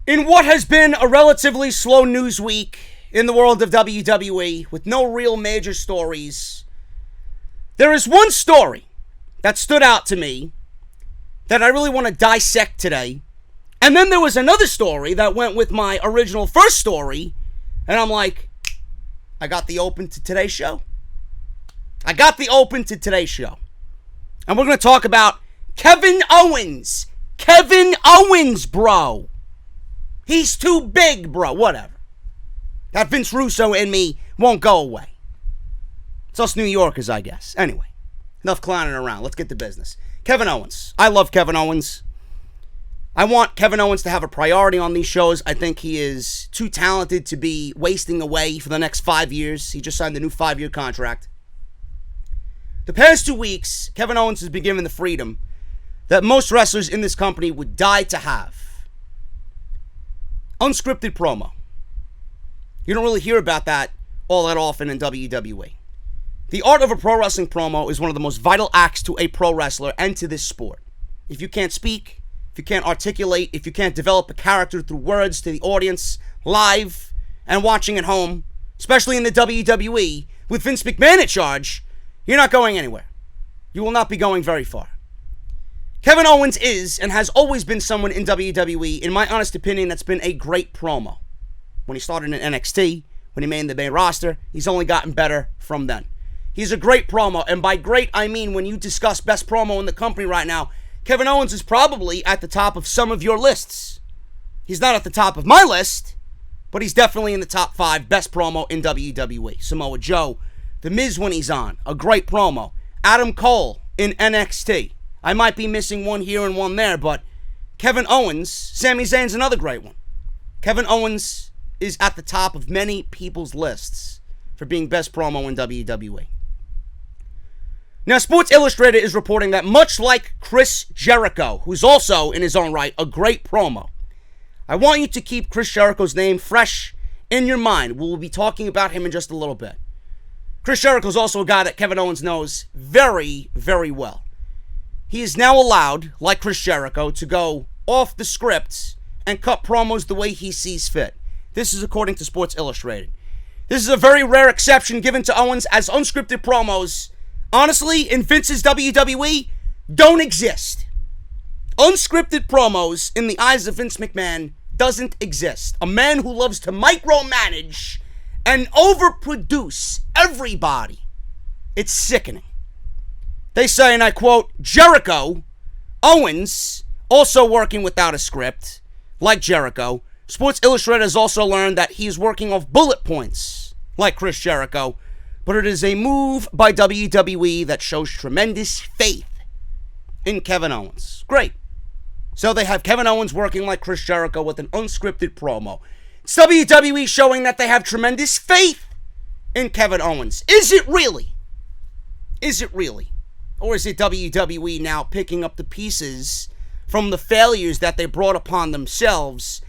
In what has been a relatively slow news week in the world of WWE, with no real major stories, there is one story that stood out to me that I really want to dissect today. And then there was another story that went with my original first story, and I'm like, I got the open to today's show. And we're going to talk about Kevin Owens. Kevin Owens, bro. He's too big, bro. Whatever. That Vince Russo in me won't go away. It's us New Yorkers, I guess. Anyway, enough clowning around. Let's get to business. Kevin Owens. I love Kevin Owens. I want Kevin Owens to have a priority on these shows. I think he is too talented to be wasting away for the next 5 years. He just signed a new 5-year contract. The past 2 weeks, Kevin Owens has been given the freedom that most wrestlers in this company would die to have. Unscripted promo. You don't really hear about that all that often in WWE. The art of a pro wrestling promo is one of the most vital acts to a pro wrestler and to this sport. If you can't speak, if you can't articulate, if you can't develop a character through words to the audience, live and watching at home, especially in the WWE, with Vince McMahon in charge, you're not going anywhere. You will not be going very far. Kevin Owens is and has always been someone in WWE, in my honest opinion, that's been a great promo. When he started in NXT, when he made the main roster, he's only gotten better from then. He's a great promo, and by great, I mean when you discuss best promo in the company right now, Kevin Owens is probably at the top of some of your lists. He's not at the top of my list, but he's definitely in the top 5 best promo in WWE. Samoa Joe, The Miz when he's on, a great promo. Adam Cole in NXT. I might be missing one here and one there, but Kevin Owens, Sami Zayn's another great one. Kevin Owens is at the top of many people's lists for being best promo in WWE. Now, Sports Illustrated is reporting that much like Chris Jericho, who's also in his own right a great promo, I want you to keep Chris Jericho's name fresh in your mind. We'll be talking about him in just a little bit. Chris Jericho's also a guy that Kevin Owens knows very, very well. He is now allowed, like Chris Jericho, to go off the script and cut promos the way he sees fit. This is according to Sports Illustrated. This is a very rare exception given to Owens, as unscripted promos, honestly, in Vince's WWE, don't exist. Unscripted promos, in the eyes of Vince McMahon, doesn't exist. A man who loves to micromanage and overproduce everybody. It's sickening. They say, and I quote, Jericho, Owens, also working without a script, like Jericho. Sports Illustrated has also learned that he is working off bullet points, like Chris Jericho, but it is a move by WWE that shows tremendous faith in Kevin Owens. Great. So they have Kevin Owens working like Chris Jericho with an unscripted promo. It's WWE showing that they have tremendous faith in Kevin Owens. Is it really? Is it really? Or is it WWE now picking up the pieces from the failures that they brought upon themselves,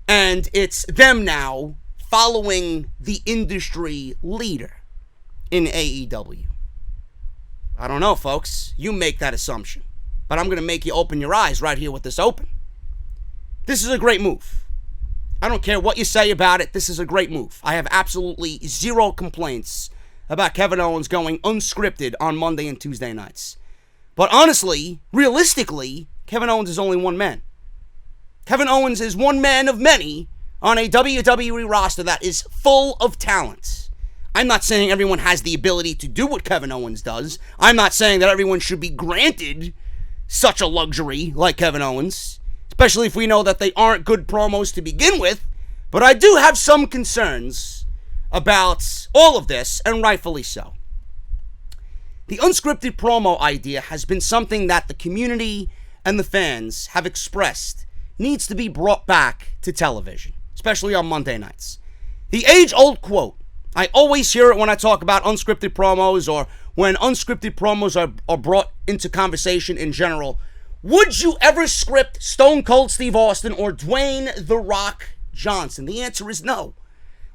and it's them now following the industry leader in AEW? I don't know, folks. You make that assumption. But I'm going to make you open your eyes right here with this open. This is a great move. I don't care what you say about it. This is a great move. I have absolutely zero complaints about Kevin Owens going unscripted on Monday and Tuesday nights. But honestly, realistically, Kevin Owens is only one man. Kevin Owens is one man of many on a WWE roster that is full of talent. I'm not saying everyone has the ability to do what Kevin Owens does. I'm not saying that everyone should be granted such a luxury like Kevin Owens, especially if we know that they aren't good promos to begin with. But I do have some concerns about all of this, and rightfully so. The unscripted promo idea has been something that the community and the fans have expressed needs to be brought back to television, especially on Monday nights. The age-old quote, I always hear it when I talk about unscripted promos or when unscripted promos are brought into conversation in general. Would you ever script Stone Cold Steve Austin or Dwayne The Rock Johnson? The answer is no.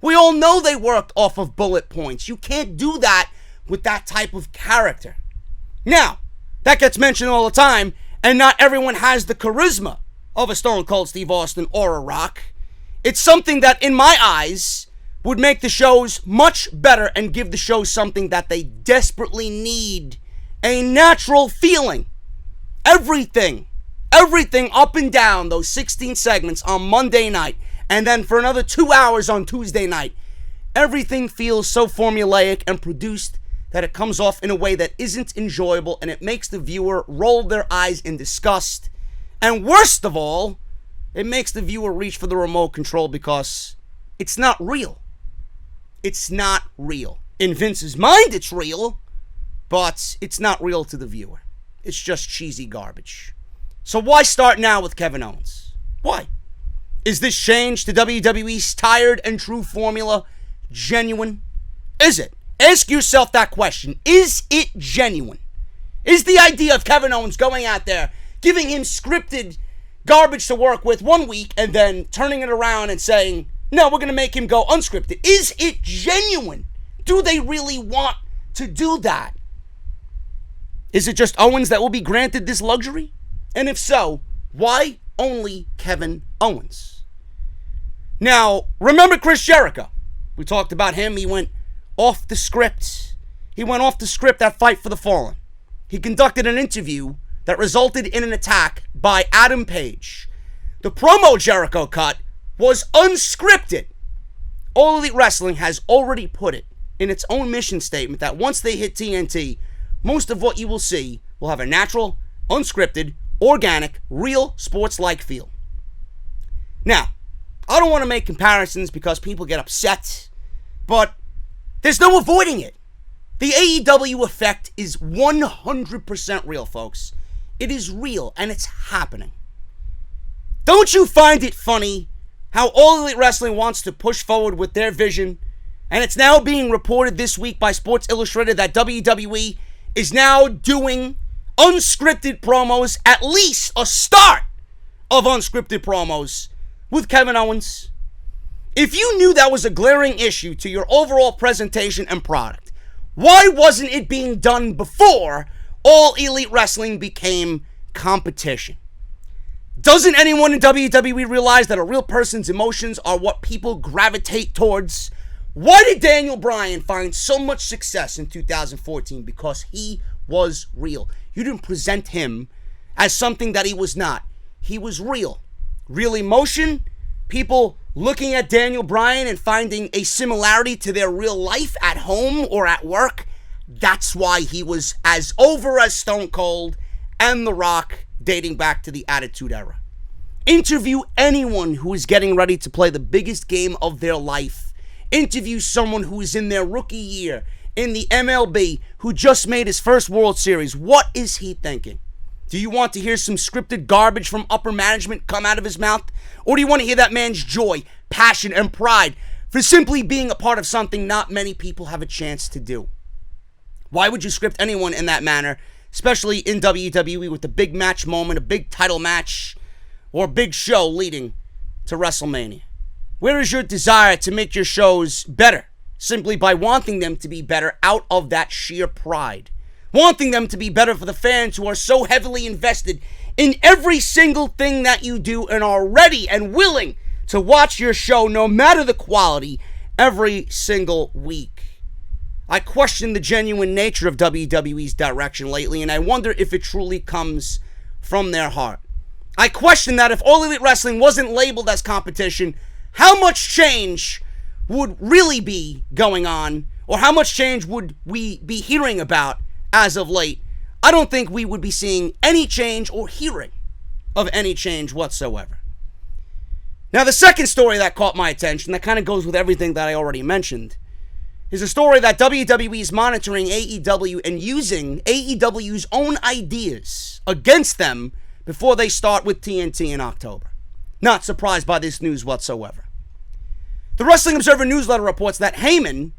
We all know they worked off of bullet points. You can't do that with that type of character. Now, that gets mentioned all the time, and not everyone has the charisma of a Stone Cold Steve Austin or a Rock. It's something that, in my eyes, would make the shows much better and give the shows something that they desperately need. A natural feeling. Everything up and down those 16 segments on Monday night, and then for another 2 hours on Tuesday night, everything feels so formulaic and produced that it comes off in a way that isn't enjoyable, and it makes the viewer roll their eyes in disgust. And worst of all, it makes the viewer reach for the remote control because it's not real. It's not real. In Vince's mind, it's real, but it's not real to the viewer. It's just cheesy garbage. So why start now with Kevin Owens? Why? Is this change to WWE's tired and true formula genuine? Is it? Ask yourself that question. Is it genuine? Is the idea of Kevin Owens going out there, giving him scripted garbage to work with 1 week, and then turning it around and saying, no, we're going to make him go unscripted? Is it genuine? Do they really want to do that? Is it just Owens that will be granted this luxury? And if so, why only Kevin Owens? Now, remember Chris Jericho. We talked about him. He went off the script. He went off the script at Fight for the Fallen. He conducted an interview that resulted in an attack by Adam Page. The promo Jericho cut was unscripted. All Elite Wrestling has already put it in its own mission statement that once they hit TNT, most of what you will see will have a natural, unscripted, organic, real, sports-like feel. Now, I don't want to make comparisons because people get upset, but there's no avoiding it. The AEW effect is 100% real, folks. It is real, and it's happening. Don't you find it funny how All Elite Wrestling wants to push forward with their vision, and it's now being reported this week by Sports Illustrated that WWE is now doing unscripted promos, at least a start of unscripted promos, with Kevin Owens? If you knew that was a glaring issue to your overall presentation and product, why wasn't it being done before All Elite Wrestling became competition? Doesn't anyone in WWE realize that a real person's emotions are what people gravitate towards? Why did Daniel Bryan find so much success in 2014? Because he was real. You didn't present him as something that he was not. He was real. Real emotion, people looking at Daniel Bryan and finding a similarity to their real life at home or at work. That's why he was as over as Stone Cold and The Rock dating back to the Attitude Era. Interview anyone who is getting ready to play the biggest game of their life. Interview someone who is in their rookie year in the MLB who just made his first World Series. What is he thinking? Do you want to hear some scripted garbage from upper management come out of his mouth? Or do you want to hear that man's joy, passion, and pride for simply being a part of something not many people have a chance to do? Why would you script anyone in that manner, especially in WWE with a big match moment, a big title match, or a big show leading to WrestleMania? Where is your desire to make your shows better simply by wanting them to be better out of that sheer pride? Wanting them to be better for the fans who are so heavily invested in every single thing that you do and are ready and willing to watch your show no matter the quality every single week. I question the genuine nature of WWE's direction lately, and I wonder if it truly comes from their heart. I question that if All Elite Wrestling wasn't labeled as competition, how much change would really be going on, or how much change would we be hearing about as of late? I don't think we would be seeing any change or hearing of any change whatsoever. Now, the second story that caught my attention, that kind of goes with everything that I already mentioned, is a story that WWE is monitoring AEW and using AEW's own ideas against them before they start with TNT in October. Not surprised by this news whatsoever. The Wrestling Observer newsletter reports that Heyman,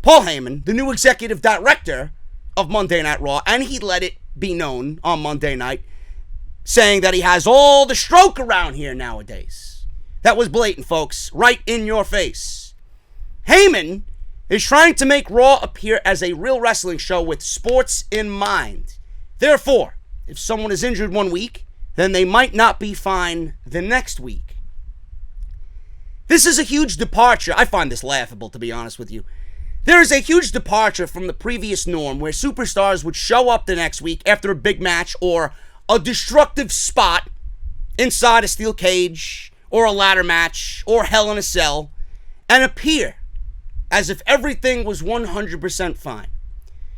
Paul Heyman, the new executive director of Monday Night Raw, and he let it be known on Monday night, saying that he has all the stroke around here nowadays. That was blatant, folks, right in your face. Heyman is trying to make Raw appear as a real wrestling show with sports in mind. Therefore, if someone is injured 1 week then they might not be fine the next week. This is a huge departure. I find this laughable, to be honest with you. There is a huge departure from the previous norm where superstars would show up the next week after a big match or a destructive spot inside a steel cage or a ladder match or Hell in a Cell and appear as if everything was 100% fine.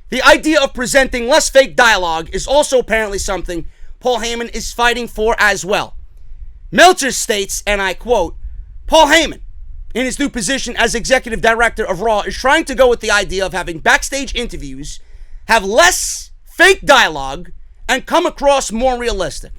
The idea of presenting less fake dialogue is also apparently something Paul Heyman is fighting for as well. Meltzer states, and I quote, Paul Heyman, in his new position as executive director of Raw, is trying to go with the idea of having backstage interviews, have less fake dialogue, and come across more realistic.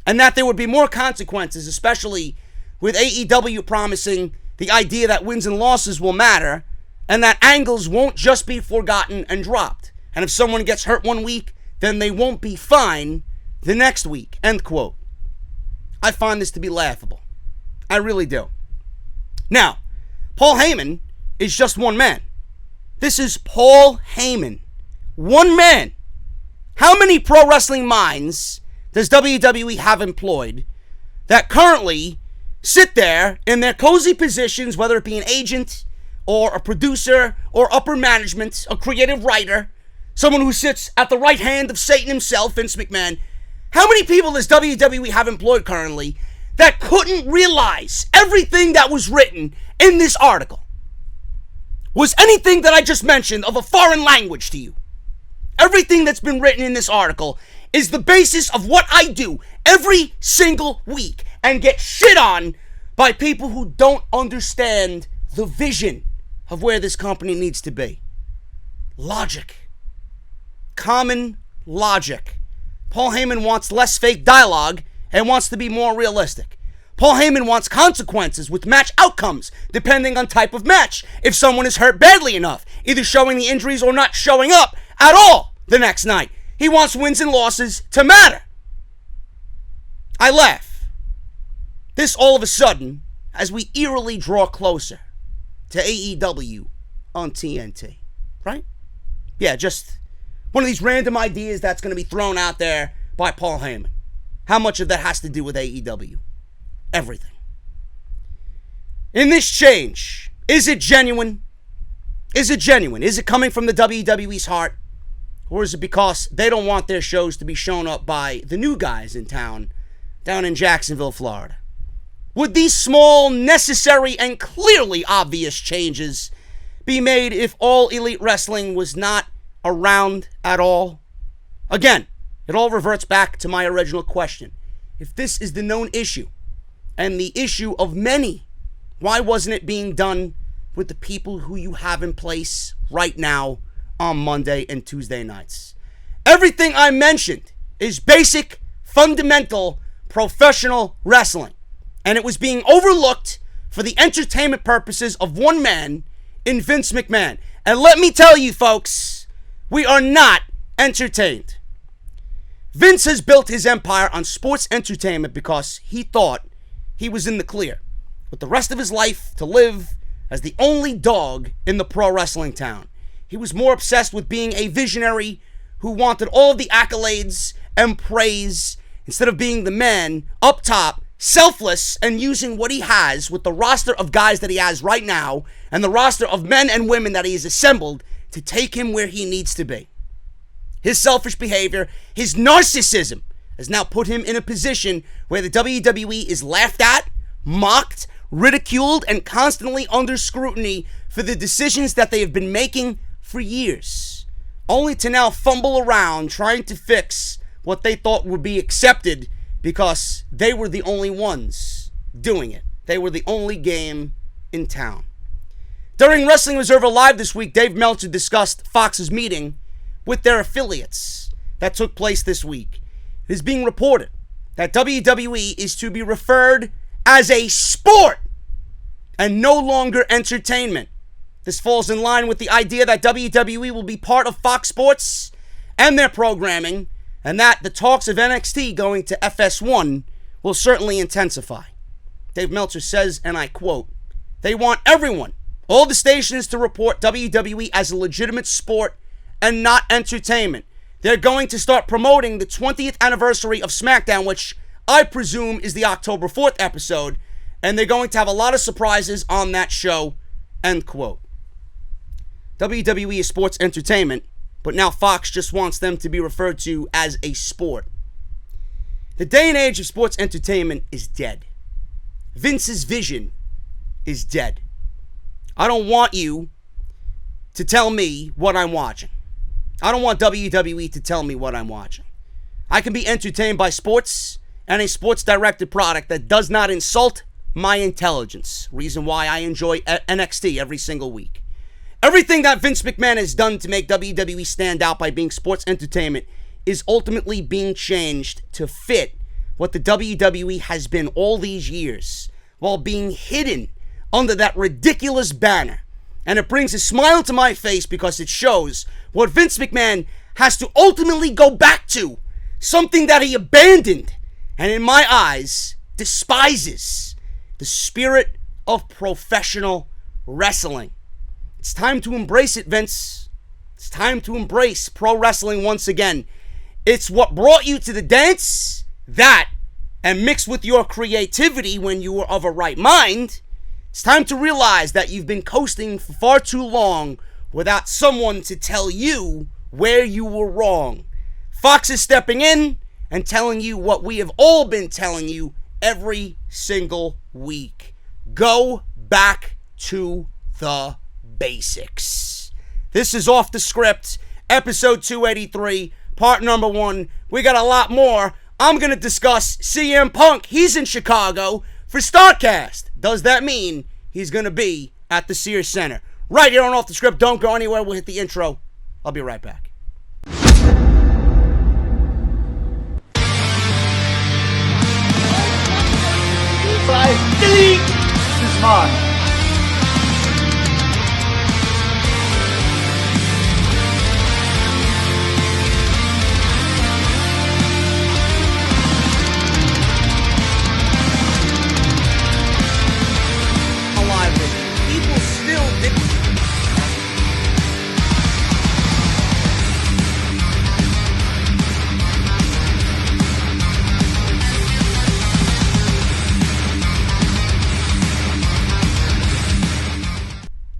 And that there would be more consequences, especially with AEW promising the idea that wins and losses will matter, and that angles won't just be forgotten and dropped. And if someone gets hurt one week, then they won't be fine the next week. End quote. I find this to be laughable. I really do. Now, Paul Heyman is just one man. This is Paul Heyman. One man. How many pro wrestling minds does WWE have employed that currently sit there in their cozy positions, whether it be an agent or a producer or upper management, a creative writer, someone who sits at the right hand of Satan himself, Vince McMahon? How many people does WWE have employed currently that couldn't realize everything that was written in this article? Was anything that I just mentioned of a foreign language to you? Everything that's been written in this article is the basis of what I do every single week and get shit on by people who don't understand the vision of where this company needs to be. Logic. Common logic. Paul Heyman wants less fake dialogue and wants to be more realistic. Paul Heyman wants consequences with match outcomes depending on type of match. If someone is hurt badly enough, either showing the injuries or not showing up at all the next night. He wants wins and losses to matter. I laugh. This all of a sudden, as we eerily draw closer to AEW on TNT, right? Yeah, just one of these random ideas that's going to be thrown out there by Paul Heyman. How much of that has to do with AEW? Everything. In this change, is it genuine? Is it genuine? Is it coming from the WWE's heart? Or is it because they don't want their shows to be shown up by the new guys in town, down in Jacksonville, Florida? Would these small, necessary, and clearly obvious changes be made if All Elite Wrestling was not around at all? Again, it all reverts back to my original question. If this is the known issue, and the issue of many, why wasn't it being done with the people who you have in place right now on Monday and Tuesday nights? Everything I mentioned is basic, fundamental, professional wrestling. And it was being overlooked for the entertainment purposes of one man in Vince McMahon. And let me tell you, folks, we are not entertained. Vince has built his empire on sports entertainment because he thought he was in the clear with the rest of his life to live as the only dog in the pro wrestling town. He was more obsessed with being a visionary who wanted all of the accolades and praise instead of being the man up top, selfless, and using what he has with the roster of guys that he has right now and the roster of men and women that he has assembled to take him where he needs to be. His selfish behavior, his narcissism, has now put him in a position where the WWE is laughed at, mocked, ridiculed, and constantly under scrutiny for the decisions that they have been making for years, only to now fumble around trying to fix what they thought would be accepted because they were the only ones doing it. They were the only game in town. During Wrestling Observer Live this week, Dave Meltzer discussed Fox's meeting with their affiliates that took place this week. It is being reported that WWE is to be referred as a sport and no longer entertainment. This falls in line with the idea that WWE will be part of Fox Sports and their programming, and that the talks of NXT going to FS1 will certainly intensify. Dave Meltzer says, and I quote, "They want everyone, all the stations, to report WWE as a legitimate sport and not entertainment. they're going to start promoting the 20th anniversary of SmackDown, which I presume is the October 4th episode, and they're going to have a lot of surprises on that show, end quote. WWE is sports entertainment, but now Fox just wants them to be referred to as a sport. The day and age of sports entertainment is dead. Vince's vision is dead. I don't want you to tell me what I'm watching. I don't want WWE to tell me what I'm watching. I can be entertained by sports and a sports-directed product that does not insult my intelligence. Reason why I enjoy NXT every single week. Everything that Vince McMahon has done to make WWE stand out by being sports entertainment is ultimately being changed to fit what the WWE has been all these years, while being hidden under that ridiculous banner. And it brings a smile to my face because it shows what Vince McMahon has to ultimately go back to, something that he abandoned, and in my eyes, despises: the spirit of professional wrestling. It's time to embrace it, Vince. It's time to embrace pro wrestling once again. It's what brought you to the dance, that, and mixed with your creativity when you were of a right mind. It's time to realize that you've been coasting for far too long without someone to tell you where you were wrong. Fox is stepping in and telling you what we have all been telling you every single week. Go back to the basics. This is Off the Script, episode 283. Part number 1. We got a lot more. I'm going to discuss CM Punk. He's in Chicago for Starrcast. Does that mean he's going to be at the Sears Center? Right here on Off the Script. Don't go anywhere. We'll hit the intro. I'll be right back. Delete! This is mine.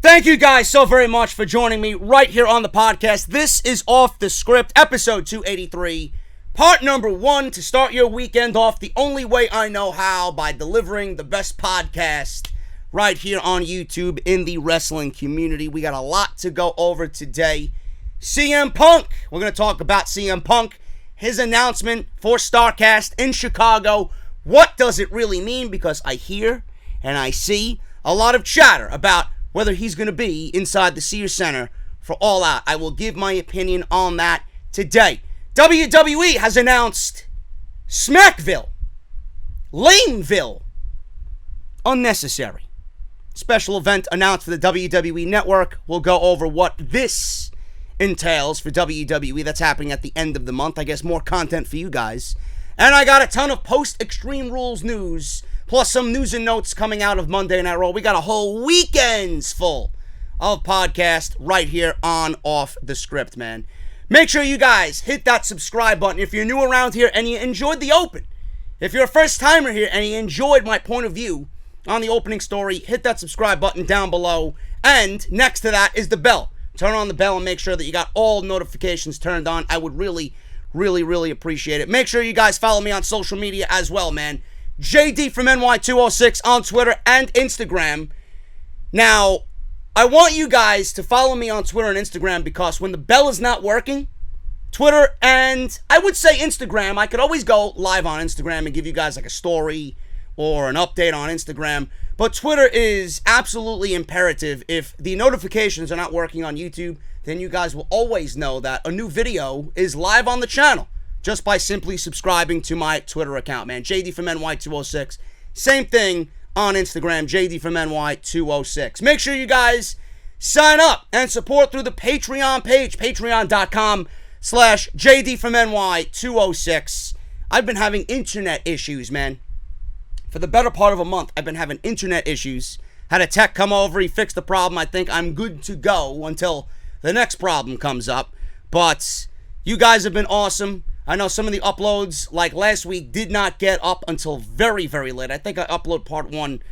Thank you guys so very much for joining me right here on the podcast. This is Off the Script, episode 283, part number 1, to start your weekend off the only way I know how, by delivering the best podcast right here on YouTube in the wrestling community. We got a lot to go over today. CM Punk. We're going to talk about CM Punk, his announcement for Starrcast in Chicago. What does it really mean? Because I hear and I see a lot of chatter about whether he's going to be inside the Sears Center for All Out. I will give my opinion on that today. WWE has announced Smackville, Lameville, unnecessary. Special event announced for the WWE Network. We'll go over what this entails for WWE. That's happening at the end of the month. I guess more content for you guys. And I got a ton of post-Extreme Rules news, plus some news and notes coming out of Monday Night Raw. We got a whole weekend's full of podcast right here on Off the Script, man. Make sure you guys hit that subscribe button if you're new around here and you enjoyed the open. If you're a first-timer here and you enjoyed my point of view on the opening story, hit that subscribe button down below. And next to that is the bell. Turn on the bell and make sure that you got all notifications turned on. I would really appreciate it. Make sure you guys follow me on social media as well, man. JD from NY206 on Twitter and Instagram. Now, I want you guys to follow me on Twitter and Instagram because when the bell is not working, Twitter and I would say Instagram, I could always go live on Instagram and give you guys like a story or an update on Instagram. But Twitter is absolutely imperative. If the notifications are not working on YouTube, then you guys will always know that a new video is live on the channel just by simply subscribing to my Twitter account, man. JD from NY206. Same thing on Instagram, JD from NY206. Make sure you guys sign up and support through the Patreon page, patreon.com/JD from NY206. I've been having internet issues, man. For the better part of a month, I've been having internet issues. Had a tech come over, he fixed the problem. I think I'm good to go until the next problem comes up. But You guys have been awesome. I know some of the uploads, like last week, did not get up until very, very late. I think I uploaded part 1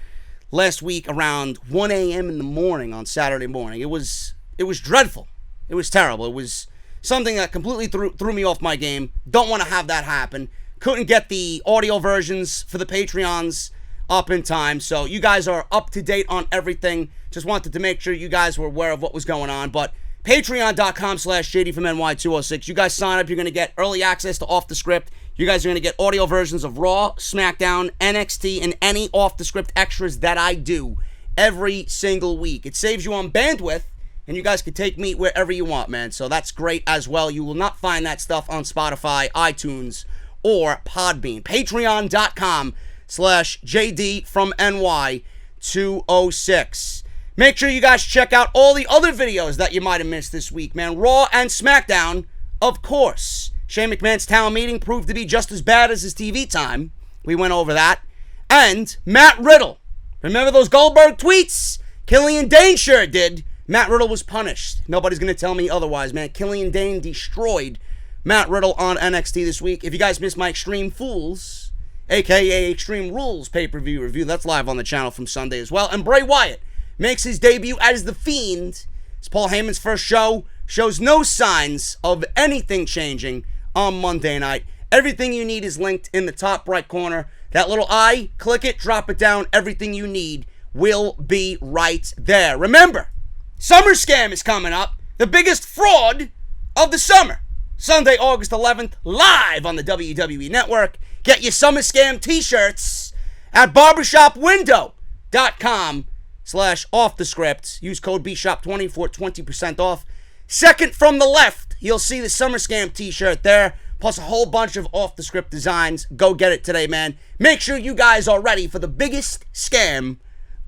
last week around 1 a.m. in the morning on Saturday morning. It was dreadful. It was terrible. It was something that completely threw me off my game. Don't want to have that happen. Couldn't get the audio versions for the Patreons up in time. So you guys are up to date on everything. Just wanted to make sure you guys were aware of what was going on. But patreon.com/JD from NY206. You guys sign up. You're going to get early access to Off the Script. You guys are going to get audio versions of Raw, Smackdown, NXT, and any Off the Script extras that I do every single week. It saves you on bandwidth, and you guys can take me wherever you want, man. So that's great as well. You will not find that stuff on Spotify, iTunes, or Podbean. Patreon.com/JD from NY206. Make sure you guys check out all the other videos that you might have missed this week, man. Raw and Smackdown, of course. Shane McMahon's town meeting proved to be just as bad as his TV time. We went over that. And Matt Riddle. Remember those Goldberg tweets? Killian Dane sure did. Matt Riddle was punished. Nobody's going to tell me otherwise, man. Killian Dane destroyed Matt Riddle on NXT this week. If you guys missed my Extreme Fools, a.k.a. Extreme Rules pay-per-view review, that's live on the channel from Sunday as well. And Bray Wyatt makes his debut as The Fiend. It's Paul Heyman's first show. Shows no signs of anything changing on Monday night. Everything you need is linked in the top right corner. That little I, click it, drop it down. Everything you need will be right there. Remember, Summer Scam is coming up. The biggest fraud of the summer. Sunday, August 11th, live on the WWE Network. Get your Summer Scam t-shirts at barbershopwindow.com/offthescript. Use code BSHOP20 for 20% off. Second from the left, you'll see the Summer Scam t-shirt there, plus a whole bunch of off-the-script designs. Go get it today, man. Make sure you guys are ready for the biggest scam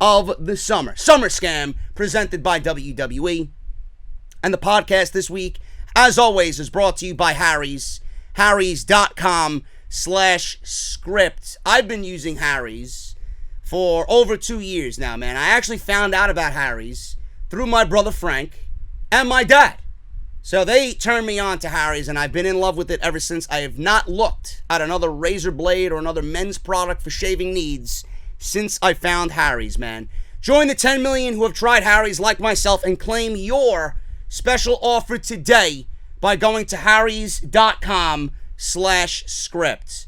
of the summer. Summer Scam, presented by WWE. And the podcast this week, as always, is brought to you by Harry's. Harry's.com/script. I've been using Harry's for over 2 years now, man. I actually found out about Harry's through my brother Frank and my dad. So they turned me on to Harry's, and I've been in love with it ever since. I have not looked at another razor blade or another men's product for shaving needs since I found Harry's, man. Join the 10 million who have tried Harry's like myself and claim your special offer today by going to harrys.com/script.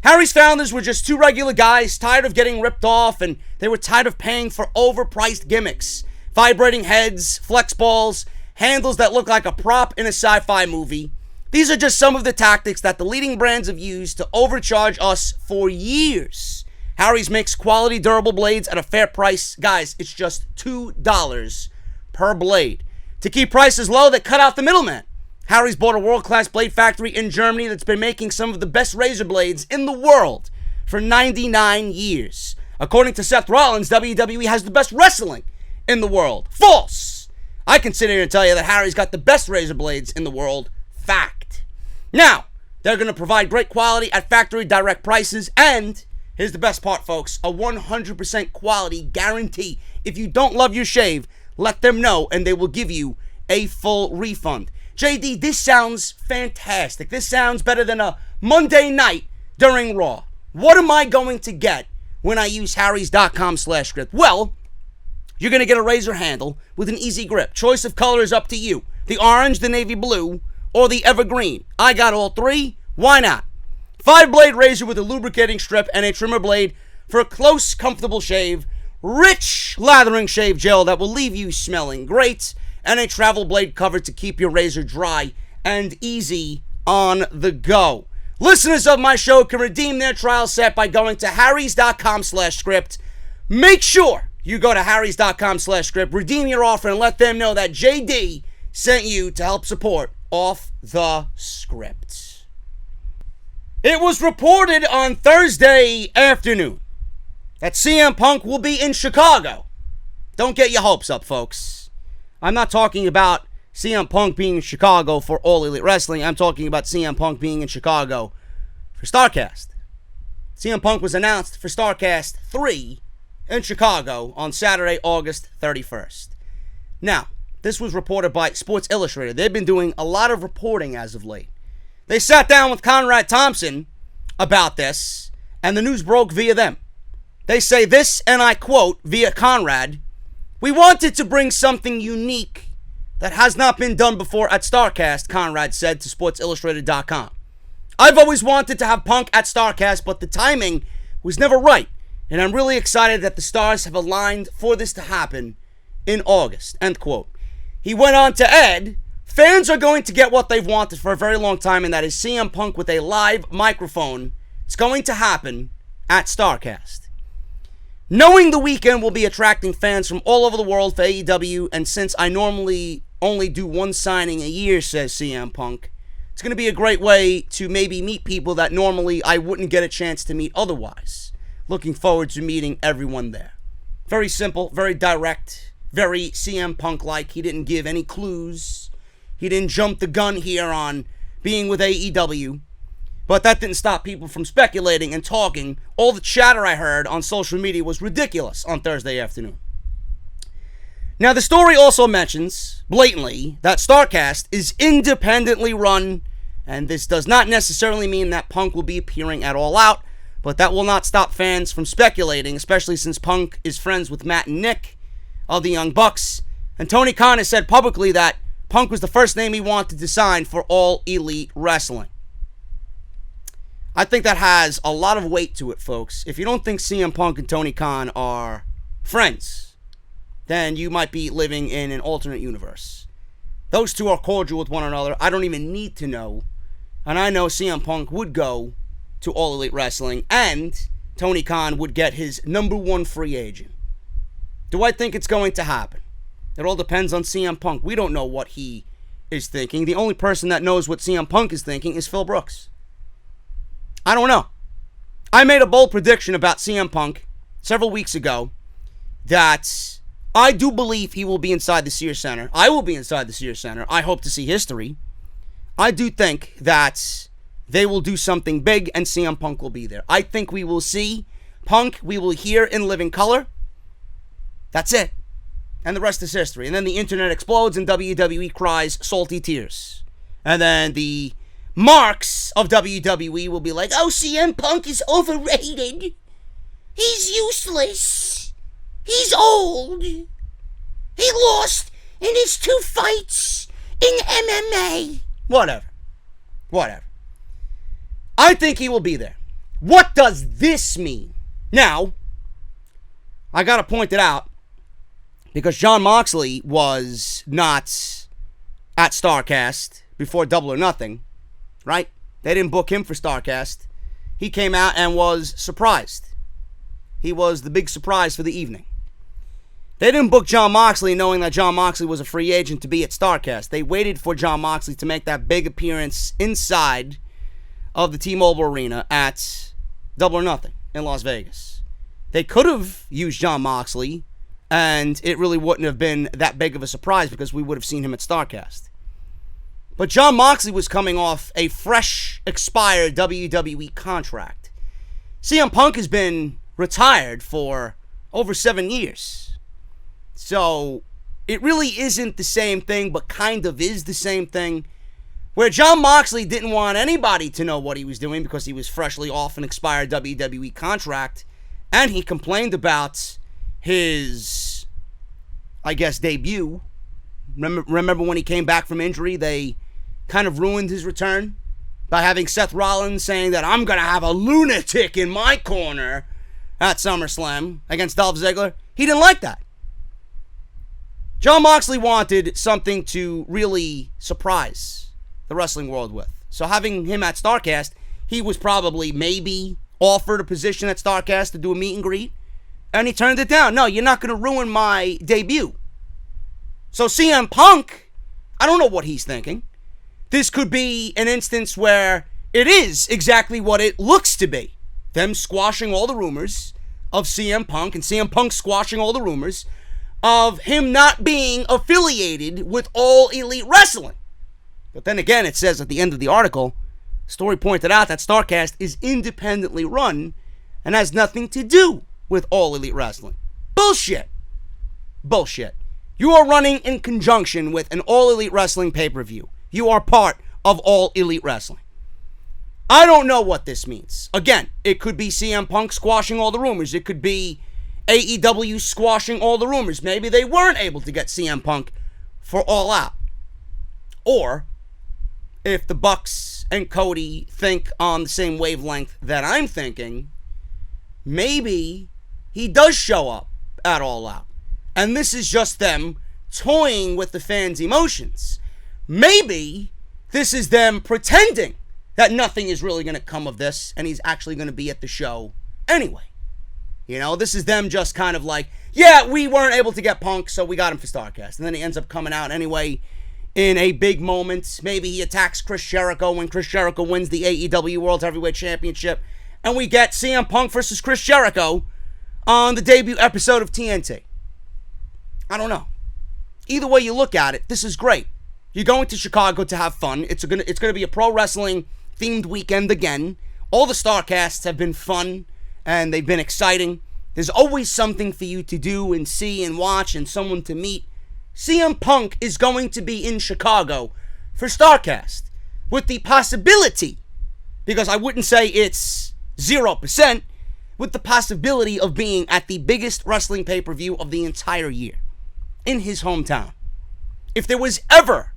Harry's founders were just two regular guys tired of getting ripped off, and they were tired of paying for overpriced gimmicks. Vibrating heads, flex balls, handles that look like a prop in a sci-fi movie. These are just some of the tactics that the leading brands have used to overcharge us for years. Harry's makes quality, durable blades at a fair price. Guys, it's just $2 per blade. To keep prices low, they cut out the middleman. Harry's bought a world-class blade factory in Germany that's been making some of the best razor blades in the world for 99 years. According to Seth Rollins, WWE has the best wrestling in the world. False! I can sit here and tell you that Harry's got the best razor blades in the world. Fact. Now, they're going to provide great quality at factory direct prices, and here's the best part, folks, a 100% quality guarantee. If you don't love your shave, let them know, and they will give you a full refund. JD, this sounds fantastic. This sounds better than a Monday night during Raw. What am I going to get when I use harrys.com/script? Well, you're going to get a razor handle with an easy grip. Choice of color is up to you. The orange, the navy blue, or the evergreen. I got all three. Why not? 5-blade razor with a lubricating strip and a trimmer blade for a close, comfortable shave. Rich lathering shave gel that will leave you smelling great. And a travel blade cover to keep your razor dry and easy on the go. Listeners of my show can redeem their trial set by going to harrys.com/script. Make sure you go to harrys.com/script, redeem your offer, and let them know that JD sent you to help support Off the Script. It was reported on Thursday afternoon that CM Punk will be in Chicago. Don't get your hopes up, folks. I'm not talking about CM Punk being in Chicago for All Elite Wrestling. I'm talking about CM Punk being in Chicago for Starrcast. CM Punk was announced for Starrcast 3 in Chicago on Saturday, August 31st. Now, this was reported by Sports Illustrated. They've been doing a lot of reporting as of late. They sat down with Conrad Thompson about this, and the news broke via them. They say this, and I quote via Conrad, "We wanted to bring something unique that has not been done before at Starrcast," Conrad said to SportsIllustrated.com. "I've always wanted to have Punk at Starrcast, but the timing was never right, and I'm really excited that the stars have aligned for this to happen in August," end quote. He went on to add, "Fans are going to get what they've wanted for a very long time, and that is CM Punk with a live microphone. It's going to happen at Starrcast. Knowing the weekend will be attracting fans from all over the world for AEW, and since I normally only do one signing a year," says CM Punk, "it's going to be a great way to maybe meet people that normally I wouldn't get a chance to meet otherwise. Looking forward to meeting everyone there." Very simple, very direct, very CM Punk-like. He didn't give any clues. He didn't jump the gun here on being with AEW. But that didn't stop people from speculating and talking. All the chatter I heard on social media was ridiculous on Thursday afternoon. Now, the story also mentions, blatantly, that Starrcast is independently run, and this does not necessarily mean that Punk will be appearing at All Out, but that will not stop fans from speculating, especially since Punk is friends with Matt and Nick of the Young Bucks, and Tony Khan has said publicly that Punk was the first name he wanted to sign for All Elite Wrestling. I think that has a lot of weight to it, folks. If you don't think CM Punk and Tony Khan are friends, then you might be living in an alternate universe. Those two are cordial with one another. I don't even need to know. And I know CM Punk would go to All Elite Wrestling, and Tony Khan would get his number one free agent. Do I think it's going to happen? It all depends on CM Punk. We don't know what he is thinking. The only person that knows what CM Punk is thinking is Phil Brooks. I don't know. I made a bold prediction about CM Punk several weeks ago that I do believe he will be inside the Sears Center. I will be inside the Sears Center. I hope to see history. I do think that they will do something big and CM Punk will be there. I think we will see Punk. We will hear in living color. That's it. And the rest is history. And then the internet explodes and WWE cries salty tears. And then the marks of WWE will be like, "Oh, CM Punk is overrated. He's useless. He's old. He lost in his 2 fights in MMA." Whatever. I think he will be there. What does this mean? Now, I got to point it out because Jon Moxley was not at Starrcast before Double or Nothing. Right? They didn't book him for Starrcast. He came out and was surprised. He was the big surprise for the evening. They didn't book Jon Moxley knowing that Jon Moxley was a free agent to be at Starrcast. They waited for Jon Moxley to make that big appearance inside of the T-Mobile Arena at Double or Nothing in Las Vegas. They could have used Jon Moxley, and it really wouldn't have been that big of a surprise because we would have seen him at Starrcast. But Jon Moxley was coming off a fresh, expired WWE contract. CM Punk has been retired for over 7 years. So, it really isn't the same thing, but kind of is the same thing. Where Jon Moxley didn't want anybody to know what he was doing because he was freshly off an expired WWE contract. And he complained about his, I guess, debut. Remember when he came back from injury, they kind of ruined his return by having Seth Rollins saying that I'm going to have a lunatic in my corner at SummerSlam against Dolph Ziggler. He didn't like that. Jon Moxley wanted something to really surprise the wrestling world with. So having him at Starrcast, he was probably maybe offered a position at Starrcast to do a meet and greet, and he turned it down. No, you're not going to ruin my debut. So CM Punk, I don't know what he's thinking. This could be an instance where it is exactly what it looks to be. Them squashing all the rumors of CM Punk and CM Punk squashing all the rumors of him not being affiliated with All Elite Wrestling. But then again, it says at the end of the article, story pointed out that Starrcast is independently run and has nothing to do with All Elite Wrestling. Bullshit. You are running in conjunction with an All Elite Wrestling pay-per-view. You are part of All Elite Wrestling. I don't know what this means. Again, it could be CM Punk squashing all the rumors. It could be AEW squashing all the rumors. Maybe they weren't able to get CM Punk for All Out. Or, if the Bucks and Cody think on the same wavelength that I'm thinking, maybe he does show up at All Out. And this is just them toying with the fans' emotions. Maybe this is them pretending that nothing is really going to come of this and he's actually going to be at the show anyway. You know, this is them just kind of like, yeah, we weren't able to get Punk, so we got him for Starrcast. And then he ends up coming out anyway in a big moment. Maybe he attacks Chris Jericho when Chris Jericho wins the AEW World Heavyweight Championship. And we get CM Punk versus Chris Jericho on the debut episode of TNT. I don't know. Either way you look at it, this is great. You're going to Chicago to have fun. It's gonna be a pro wrestling themed weekend again. All the Starrcasts have been fun and they've been exciting. There's always something for you to do and see and watch and someone to meet. CM Punk is going to be in Chicago for Starrcast with the possibility, because I wouldn't say it's 0%, with the possibility of being at the biggest wrestling pay-per-view of the entire year in his hometown. If there was ever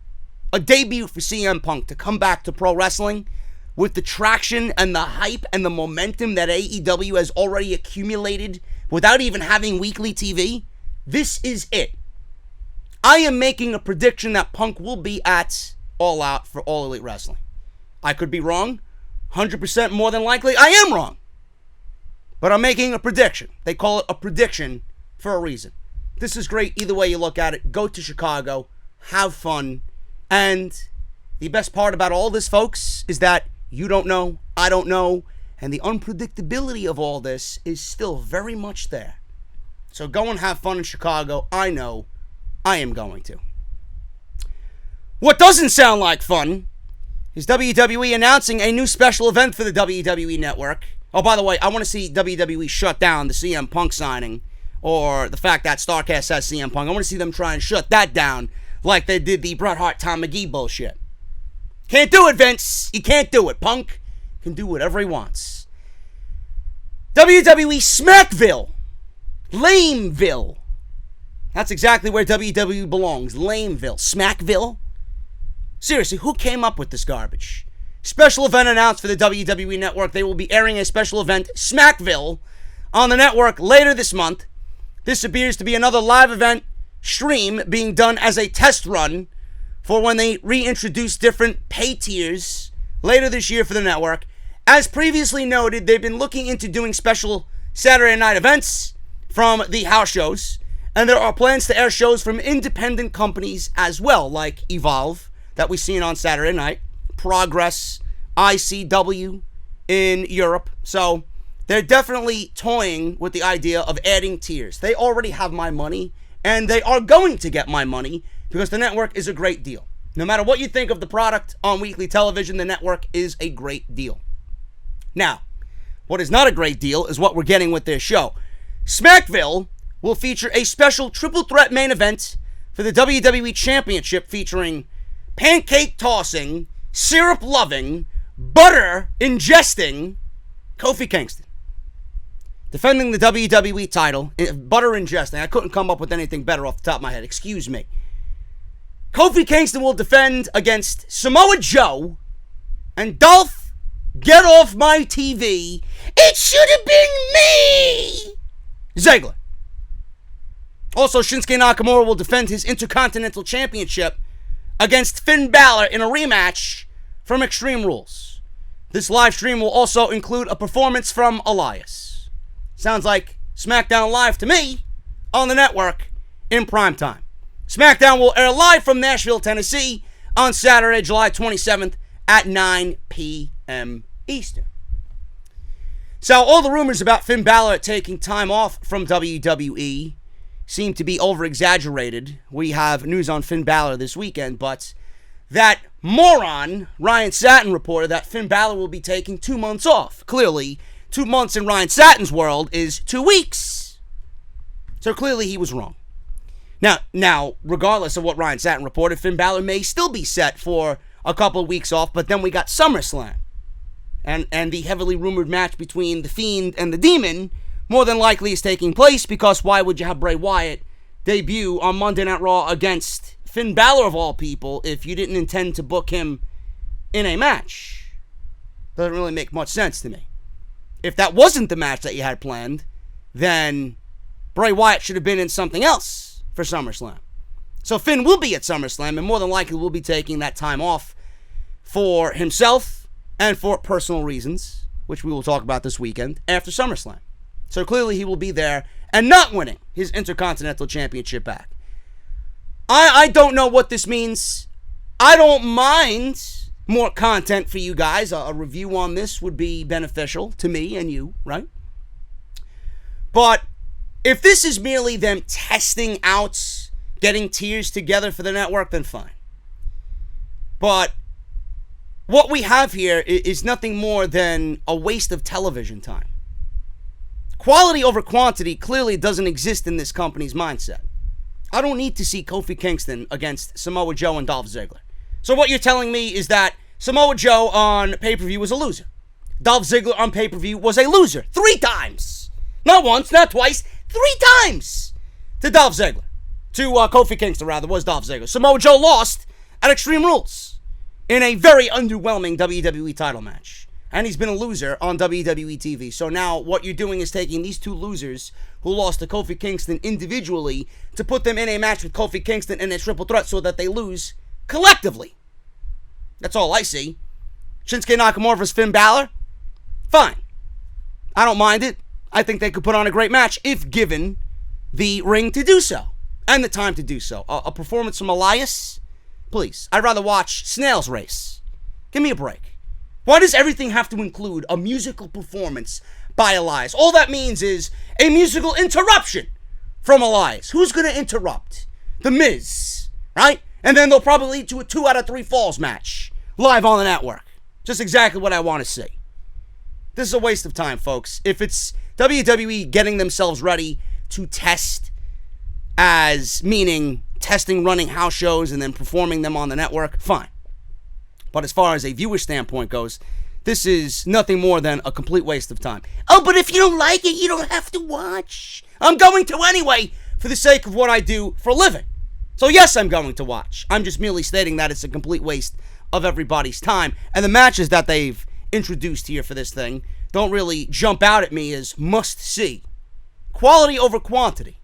a debut for CM Punk to come back to pro wrestling with the traction and the hype and the momentum that AEW has already accumulated without even having weekly TV, this is it. I am making a prediction that Punk will be at All Out for All Elite Wrestling. I could be wrong. 100% more than likely, I am wrong. But I'm making a prediction. They call it a prediction for a reason. This is great either way you look at it. Go to Chicago, have fun, and the best part about all this, folks, is that you don't know, I don't know, and the unpredictability of all this is still very much there. So go and have fun in Chicago. I know I am going to. What doesn't sound like fun is WWE announcing a new special event for the WWE Network. Oh, by the way, I want to see WWE shut down the CM Punk signing, or the fact that Starrcast has CM Punk. I want to see them try and shut that down like they did the Bret Hart, Tom McGee bullshit. Can't do it, Vince. You can't do it. Punk can do whatever he wants. WWE Smackville. Lameville. That's exactly where WWE belongs. Lameville. Smackville? Seriously, who came up with this garbage? Special event announced for the WWE Network. They will be airing a special event, Smackville, on the network later this month. This appears to be another live event stream being done as a test run for when they reintroduce different pay tiers later this year for the network. As previously noted, they've been looking into doing special Saturday night events from the house shows, and there are plans to air shows from independent companies as well, like Evolve, that we've seen on Saturday night, Progress, ICW in Europe. So they're definitely toying with the idea of adding tiers. They already have my money, and they are going to get my money because the network is a great deal. No matter what you think of the product on weekly television, the network is a great deal. Now, what is not a great deal is what we're getting with this show. Smackville will feature a special triple threat main event for the WWE Championship featuring pancake tossing, syrup loving, butter ingesting Kofi Kingston. Defending the WWE title, butter ingesting. I couldn't come up with anything better off the top of my head. Excuse me. Kofi Kingston will defend against Samoa Joe and Dolph, get off my TV, it should have been me, Ziggler. Also, Shinsuke Nakamura will defend his Intercontinental Championship against Finn Balor in a rematch from Extreme Rules. This live stream will also include a performance from Elias. Sounds like SmackDown Live to me on the network in primetime. SmackDown will air live from Nashville, Tennessee on Saturday, July 27th at 9 p.m. Eastern. So all the rumors about Finn Balor taking time off from WWE seem to be over-exaggerated. We have news on Finn Balor this weekend, but that moron, Ryan Satin, reported that Finn Balor will be taking 2 months off. Clearly, 2 months in Ryan Satin's world is 2 weeks. So clearly he was wrong. Now, regardless of what Ryan Satin reported, Finn Balor may still be set for a couple of weeks off, but then we got SummerSlam. And the heavily rumored match between The Fiend and The Demon more than likely is taking place, because why would you have Bray Wyatt debut on Monday Night Raw against Finn Balor of all people if you didn't intend to book him in a match? Doesn't really make much sense to me. If that wasn't the match that you had planned, then Bray Wyatt should have been in something else for SummerSlam. So Finn will be at SummerSlam, and more than likely will be taking that time off for himself and for personal reasons, which we will talk about this weekend after SummerSlam. So clearly he will be there and not winning his Intercontinental Championship back. I don't know what this means. I don't mind more content for you guys. A review on this would be beneficial to me and you, right? But if this is merely them testing out, getting tiers together for the network, then fine. But what we have here is nothing more than a waste of television time. Quality over quantity clearly doesn't exist in this company's mindset. I don't need to see Kofi Kingston against Samoa Joe and Dolph Ziggler. So what you're telling me is that Samoa Joe on pay-per-view was a loser. Dolph Ziggler on pay-per-view was a loser 3 times. Not once, not twice, 3 times to Dolph Ziggler. To Kofi Kingston, rather, was Dolph Ziggler. Samoa Joe lost at Extreme Rules in a very underwhelming WWE title match. And he's been a loser on WWE TV. So now what you're doing is taking these 2 losers who lost to Kofi Kingston individually to put them in a match with Kofi Kingston in a triple threat so that they lose collectively. That's all I see. Shinsuke Nakamura versus Finn Balor? Fine. I don't mind it. I think they could put on a great match if given the ring to do so and the time to do so. A performance from Elias? Please. I'd rather watch Snail's Race. Give me a break. Why does everything have to include a musical performance by Elias? All that means is a musical interruption from Elias. Who's going to interrupt? The Miz, right? And then they'll probably lead to a 2 out of 3 falls match live on the network. Just exactly what I want to see. This is a waste of time, folks. If it's WWE getting themselves ready to test, as meaning testing running house shows and then performing them on the network, fine. But as far as a viewer standpoint goes, this is nothing more than a complete waste of time. Oh, but if you don't like it, you don't have to watch. I'm going to anyway, for the sake of what I do for a living. So yes, I'm going to watch. I'm just merely stating that it's a complete waste of everybody's time. And the matches that they've introduced here for this thing don't really jump out at me as must-see. Quality over quantity.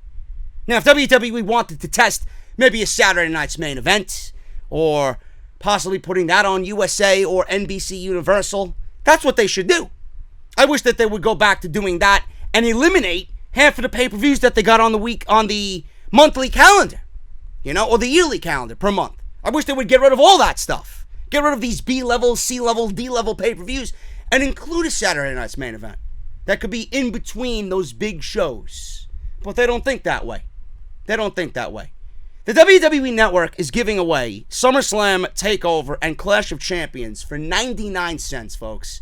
Now, if WWE wanted to test maybe a Saturday night's main event, or possibly putting that on USA or NBC Universal, that's what they should do. I wish that they would go back to doing that and eliminate half of the pay-per-views that they got on the monthly calendar, or the yearly calendar per month. I wish they would get rid of all that stuff. Get rid of these B-level, C-level, D-level pay-per-views and include a Saturday night's main event that could be in between those big shows. But they don't think that way. They don't think that way. The WWE Network is giving away SummerSlam, TakeOver, and Clash of Champions for 99 cents, folks.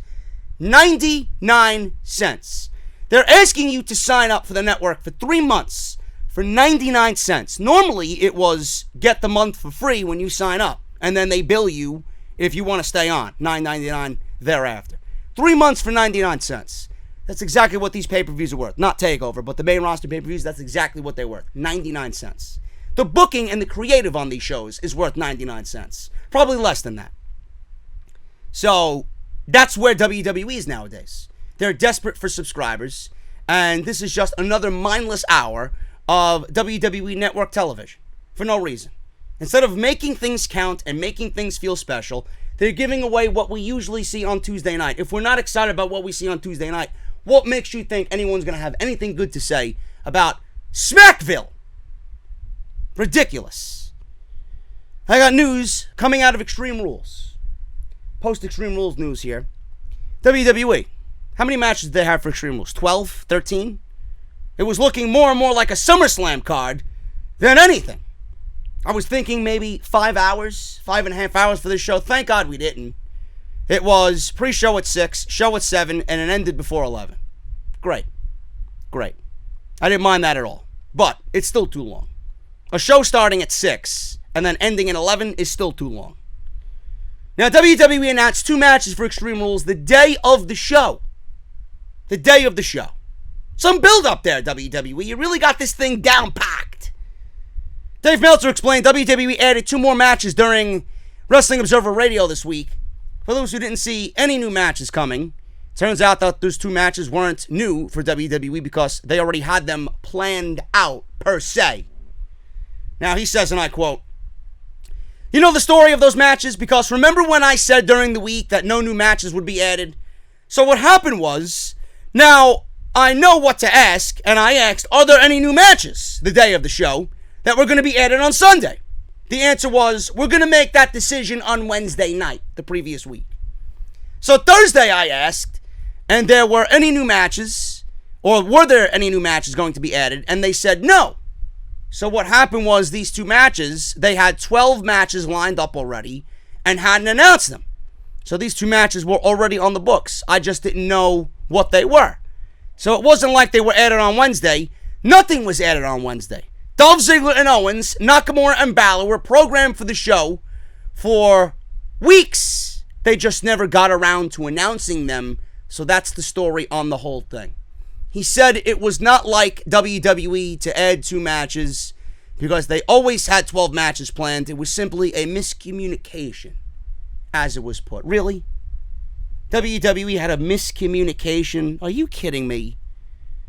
99 cents. They're asking you to sign up for the network for 3 months for 99 cents. Normally, it was get the month for free when you sign up, and then they bill you if you want to stay on, $9.99 thereafter. 3 months for 99 cents. That's exactly what these pay-per-views are worth. Not TakeOver, but the main roster pay-per-views, that's exactly what they're worth. 99 cents. The booking and the creative on these shows is worth 99 cents. Probably less than that. So, that's where WWE is nowadays. They're desperate for subscribers, and this is just another mindless hour of WWE Network television for no reason. Instead of making things count and making things feel special, they're giving away what we usually see on Tuesday night. If we're not excited about what we see on Tuesday night, what makes you think anyone's going to have anything good to say about Smackville? Ridiculous. I got news coming out of Extreme Rules. Post-Extreme Rules news here. WWE. How many matches did they have for Extreme Rules? 12? 13? It was looking more and more like a SummerSlam card than anything. I was thinking maybe 5 hours, 5.5 hours for this show. Thank God we didn't. It was pre-show at 6, show at 7, and it ended before 11. Great. Great. I didn't mind that at all. But it's still too long. A show starting at 6 and then ending at 11 is still too long. Now, WWE announced 2 matches for Extreme Rules the day of the show. The day of the show. Some build up there, WWE. You really got this thing down packed. Dave Meltzer explained WWE added 2 more matches during Wrestling Observer Radio this week. For those who didn't see any new matches coming, turns out that those 2 matches weren't new for WWE because they already had them planned out, per se. Now, he says, and I quote, "You know the story of those matches? Because remember when I said during the week that no new matches would be added? So what happened was, now I know what to ask, and I asked, are there any new matches the day of the show that were going to be added on Sunday? The answer was, we're going to make that decision on Wednesday night, the previous week. So Thursday I asked, and there were any new matches, or were there any new matches going to be added? And they said no. So what happened was these 2 matches, they had 12 matches lined up already and hadn't announced them. So these 2 matches were already on the books. I just didn't know what they were. So it wasn't like they were added on Wednesday. Nothing was added on Wednesday. Dolph Ziggler and Owens, Nakamura and Balor were programmed for the show for weeks. They just never got around to announcing them. So that's the story on the whole thing. He said it was not like WWE to add 2 matches because they always had 12 matches planned. It was simply a miscommunication, as it was put. Really? WWE had a miscommunication? Are you kidding me?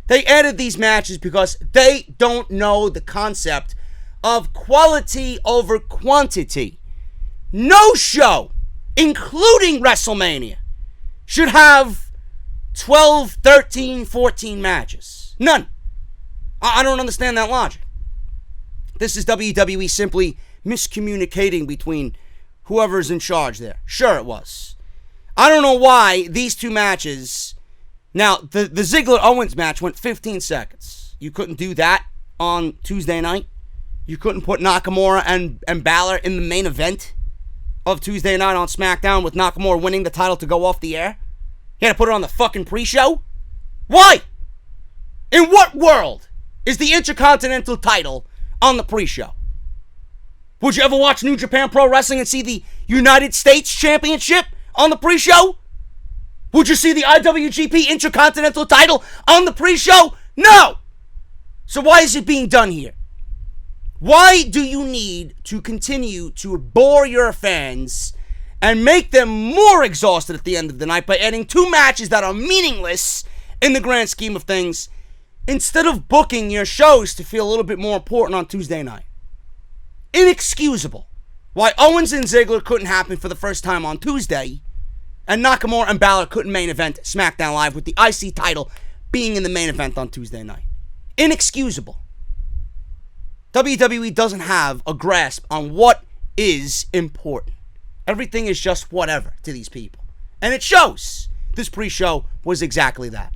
They added these matches because they don't know the concept of quality over quantity. No show, including WrestleMania, should have 12, 13, 14 matches. None. I don't understand that logic. This is WWE simply miscommunicating between whoever's in charge there. Sure it was. I don't know why these 2 matches... Now, the Ziggler-Owens match went 15 seconds. You couldn't do that on Tuesday night? You couldn't put Nakamura and Balor in the main event of Tuesday night on SmackDown with Nakamura winning the title to go off the air? You had to put it on the fucking pre-show? Why? In what world is the Intercontinental title on the pre-show? Would you ever watch New Japan Pro Wrestling and see the United States Championship on the pre-show? Would you see the IWGP Intercontinental title on the pre-show? No! So why is it being done here? Why do you need to continue to bore your fans and make them more exhausted at the end of the night by adding 2 matches that are meaningless in the grand scheme of things, instead of booking your shows to feel a little bit more important on Tuesday night? Inexcusable. Why Owens and Ziggler couldn't happen for the first time on Tuesday, and Nakamura and Balor couldn't main event SmackDown Live with the IC title being in the main event on Tuesday night. Inexcusable. WWE doesn't have a grasp on what is important. Everything is just whatever to these people. And it shows. This pre-show was exactly that.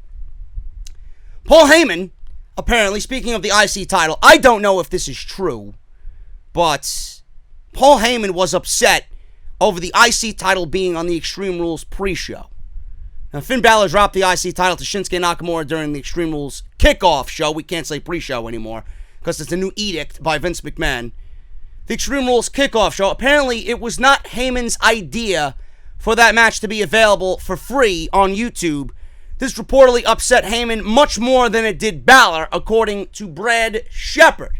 Paul Heyman, apparently, speaking of the IC title, I don't know if this is true, but Paul Heyman was upset over the IC title being on the Extreme Rules pre-show. Now, Finn Balor dropped the IC title to Shinsuke Nakamura during the Extreme Rules kickoff show. We can't say pre-show anymore because it's a new edict by Vince McMahon. The Extreme Rules kickoff show, apparently it was not Heyman's idea for that match to be available for free on YouTube. This reportedly upset Heyman much more than it did Balor, according to Brad Shepard.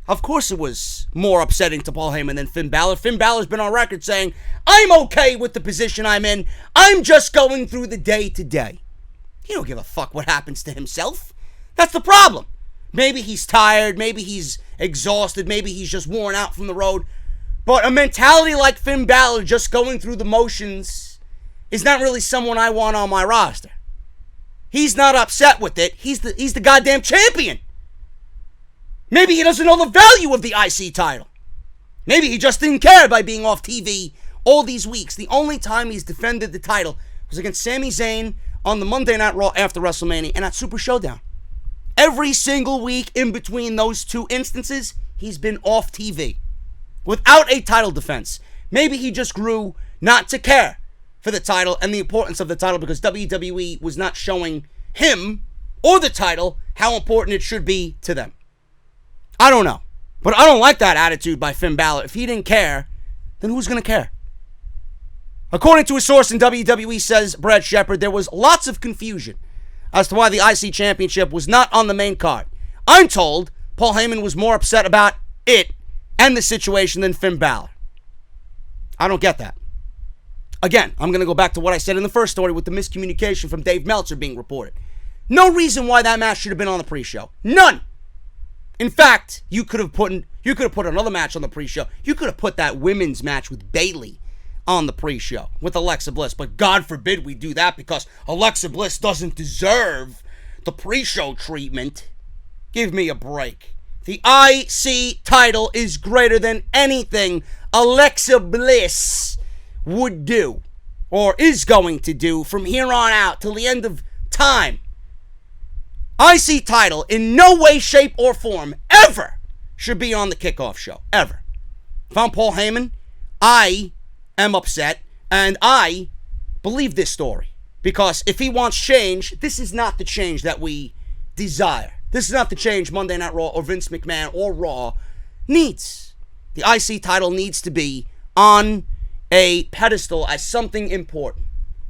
Of course it was more upsetting to Paul Heyman than Finn Balor. Finn Balor's been on record saying, I'm okay with the position I'm in. I'm just going through the day-to-day. He don't give a fuck what happens to himself. That's the problem. Maybe he's tired. Maybe he's exhausted. Maybe he's just worn out from the road. But a mentality like Finn Balor just going through the motions is not really someone I want on my roster. He's not upset with it. He's the goddamn champion. Maybe he doesn't know the value of the IC title. Maybe he just didn't care by being off TV all these weeks. The only time he's defended the title was against Sami Zayn on the Monday Night Raw after WrestleMania and at Super Showdown. Every single week in between those 2 instances, he's been off TV without a title defense. Maybe he just grew not to care for the title and the importance of the title because WWE was not showing him or the title how important it should be to them. I don't know. But I don't like that attitude by Finn Balor. If he didn't care, then who's going to care? According to a source in WWE, says Brad Shepard, there was lots of confusion as to why the IC Championship was not on the main card. I'm told Paul Heyman was more upset about it and the situation than Finn Balor. I don't get that. Again, I'm going to go back to what I said in the first story with the miscommunication from Dave Meltzer being reported. No reason why that match should have been on the pre-show. None. In fact, you could have put another match on the pre-show. You could have put that women's match with Bayley on the pre-show with Alexa Bliss. But God forbid we do that because Alexa Bliss doesn't deserve the pre-show treatment. Give me a break. The IC title is greater than anything Alexa Bliss would do or is going to do from here on out till the end of time. IC title in no way, shape, or form ever should be on the kickoff show. Ever. If I'm Paul Heyman, I am upset and I believe this story. Because if he wants change, this is not the change that we desire. This is not the change Monday Night Raw or Vince McMahon or Raw needs. The IC title needs to be on a pedestal as something important.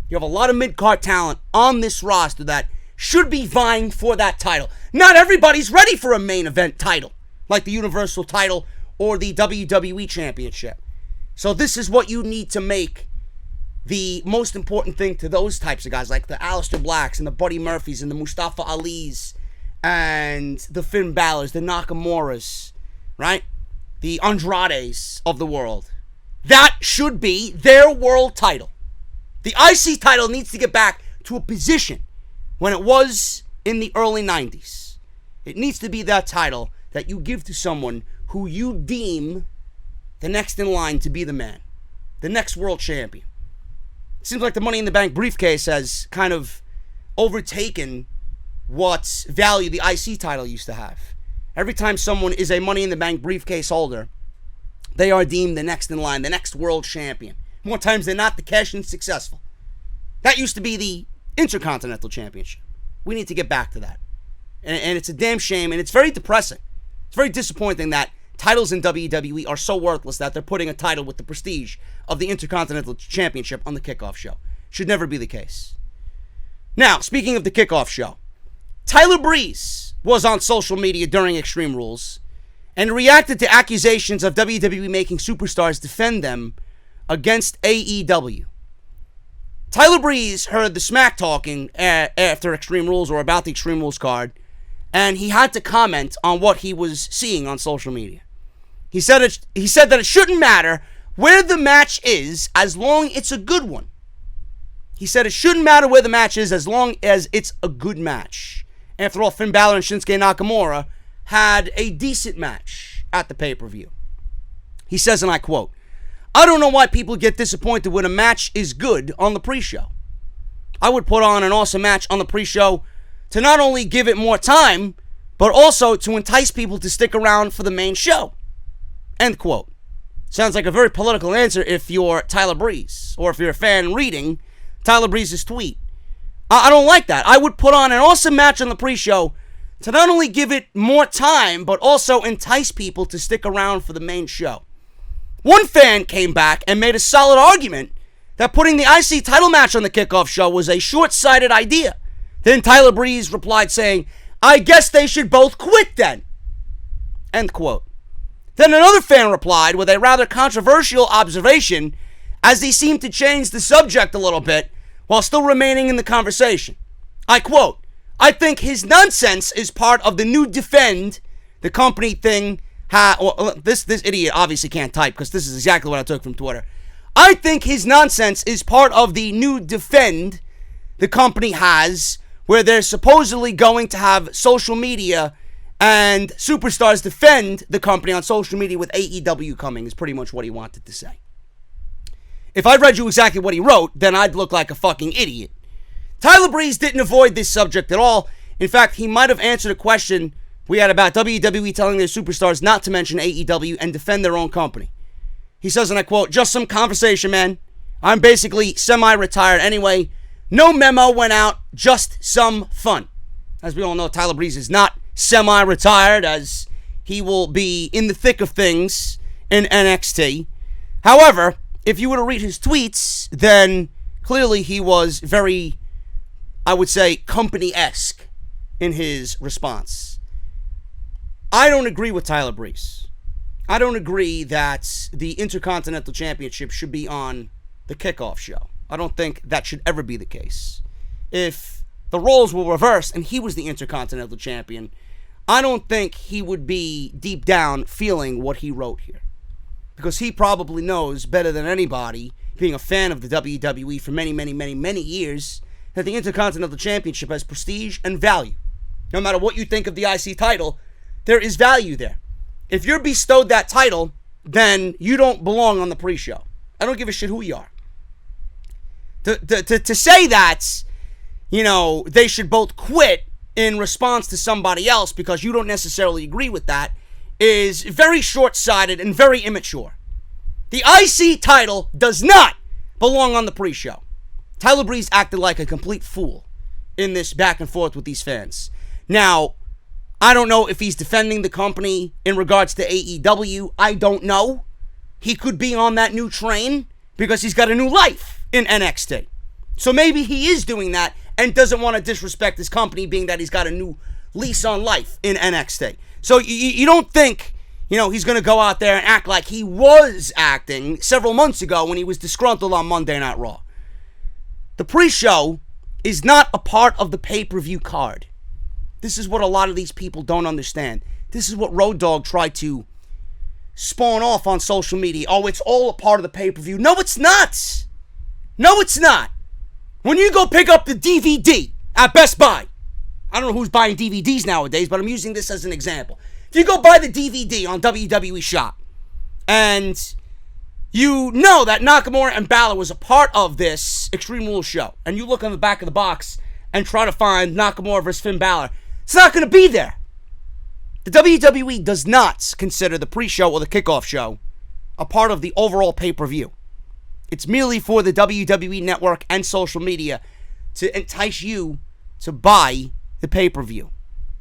You have a lot of mid-card talent on this roster that should be vying for that title. Not everybody's ready for a main event title, like the Universal title or the WWE Championship. So this is what you need to make the most important thing to those types of guys, like the Alistair Blacks and the Buddy Murphys and the Mustafa Alis and the Finn Balors, the Nakamura's, right? The Andrades of the world. That should be their world title. The IC title needs to get back to a position when it was in the early 90s. It needs to be that title that you give to someone who you deem the next in line to be the man, the next world champion. It seems like the Money in the Bank briefcase has kind of overtaken what value the IC title used to have. Every time someone is a Money in the Bank briefcase holder, they are deemed the next in line, the next world champion. More times than not, the cash-in successful. That used to be the Intercontinental Championship. We need to get back to that. And it's a damn shame, and it's very depressing. It's very disappointing that titles in WWE are so worthless that they're putting a title with the prestige of the Intercontinental Championship on the kickoff show. Should never be the case. Now, speaking of the kickoff show, Tyler Breeze was on social media during Extreme Rules and reacted to accusations of WWE making superstars defend them against AEW. Tyler Breeze heard the smack talking after Extreme Rules or about the Extreme Rules card, and he had to comment on what he was seeing on social media. He said that it shouldn't matter where the match is as long as it's a good one. He said it shouldn't matter where the match is as long as it's a good match. After all, Finn Balor and Shinsuke Nakamura had a decent match at the pay-per-view. He says, and I quote, "I don't know why people get disappointed when a match is good on the pre-show. I would put on an awesome match on the pre-show to not only give it more time, but also to entice people to stick around for the main show." End quote. Sounds like a very political answer if you're Tyler Breeze, or if you're a fan reading Tyler Breeze's tweet. I don't like that. I would put on an awesome match on the pre-show to not only give it more time, but also entice people to stick around for the main show. One fan came back and made a solid argument that putting the IC title match on the kickoff show was a short-sighted idea. Then Tyler Breeze replied saying, "I guess they should both quit then." End quote. Then another fan replied with a rather controversial observation as he seemed to change the subject a little bit while still remaining in the conversation. I quote, "I think his nonsense is part of the new defend the company thing." This idiot obviously can't type because this is exactly what I took from Twitter. "I think his nonsense is part of the new defend the company has, where they're supposedly going to have social media and superstars defend the company on social media with AEW coming," is pretty much what he wanted to say. If I read you exactly what he wrote, then I'd look like a fucking idiot. Tyler Breeze didn't avoid this subject at all. In fact, he might have answered a question we had about WWE telling their superstars not to mention AEW and defend their own company. He says, and I quote, "Just some conversation, man. I'm basically semi-retired anyway. No memo went out, just some fun." As we all know, Tyler Breeze is not semi-retired, as he will be in the thick of things in NXT. However, if you were to read his tweets, then clearly he was very, I would say, company-esque in his response. I don't agree with Tyler Breeze. I don't agree that the Intercontinental Championship should be on the kickoff show. I don't think that should ever be the case. If the roles were reversed and he was the Intercontinental Champion, I don't think he would be deep down feeling what he wrote here. Because he probably knows better than anybody, being a fan of the WWE for many, many, many, many years, that the Intercontinental Championship has prestige and value. No matter what you think of the IC title, there is value there. If you're bestowed that title, then you don't belong on the pre-show. I don't give a shit who you are. To say that, you know, they should both quit in response to somebody else because you don't necessarily agree with that is very short-sighted and very immature. The IC title does not belong on the pre-show. Tyler Breeze acted like a complete fool in this back and forth with these fans. Now, I don't know if he's defending the company in regards to AEW. I don't know. He could be on that new train because he's got a new life in NXT. So maybe he is doing that and doesn't want to disrespect his company, being that he's got a new lease on life in NXT. So you don't think, you know, he's going to go out there and act like he was acting several months ago when he was disgruntled on Monday Night Raw. The pre-show is not a part of the pay-per-view card. This is what a lot of these people don't understand. This is what Road Dogg tried to spawn off on social media. Oh, it's all a part of the pay-per-view. No, it's not. No, it's not. When you go pick up the DVD at Best Buy, I don't know who's buying DVDs nowadays, but I'm using this as an example. If you go buy the DVD on WWE Shop, and you know that Nakamura and Balor was a part of this Extreme Rules show, and you look on the back of the box and try to find Nakamura versus Finn Balor, it's not going to be there. The WWE does not consider the pre-show or the kickoff show a part of the overall pay-per-view. It's merely for the WWE Network and social media to entice you to buy the pay-per-view.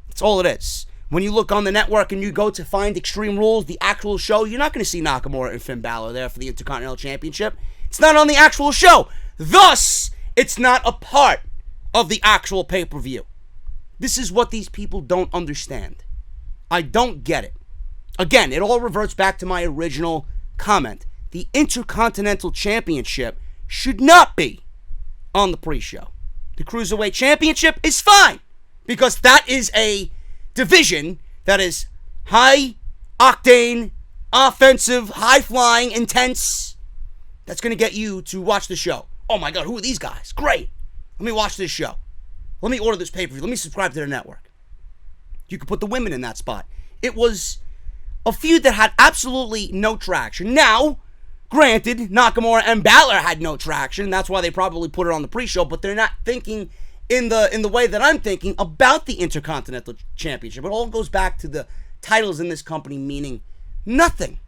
That's all it is. When you look on the network and you go to find Extreme Rules, the actual show, you're not going to see Nakamura and Finn Balor there for the Intercontinental Championship. It's not on the actual show. Thus, it's not a part of the actual pay-per-view. This is what these people don't understand. I don't get it. Again, it all reverts back to my original comment. The Intercontinental Championship should not be on the pre-show. The Cruiserweight Championship is fine because that is a division that is high-octane, offensive, high-flying, intense. That's going to get you to watch the show. Oh my God, who are these guys? Great. Let me watch this show. Let me order this pay-per-view. Let me subscribe to their network. You could put the women in that spot. It was a feud that had absolutely no traction. Now, granted, Nakamura and Balor had no traction. That's why they probably put it on the pre-show, but they're not thinking in the way that I'm thinking about the Intercontinental Championship. It all goes back to the titles in this company meaning nothing.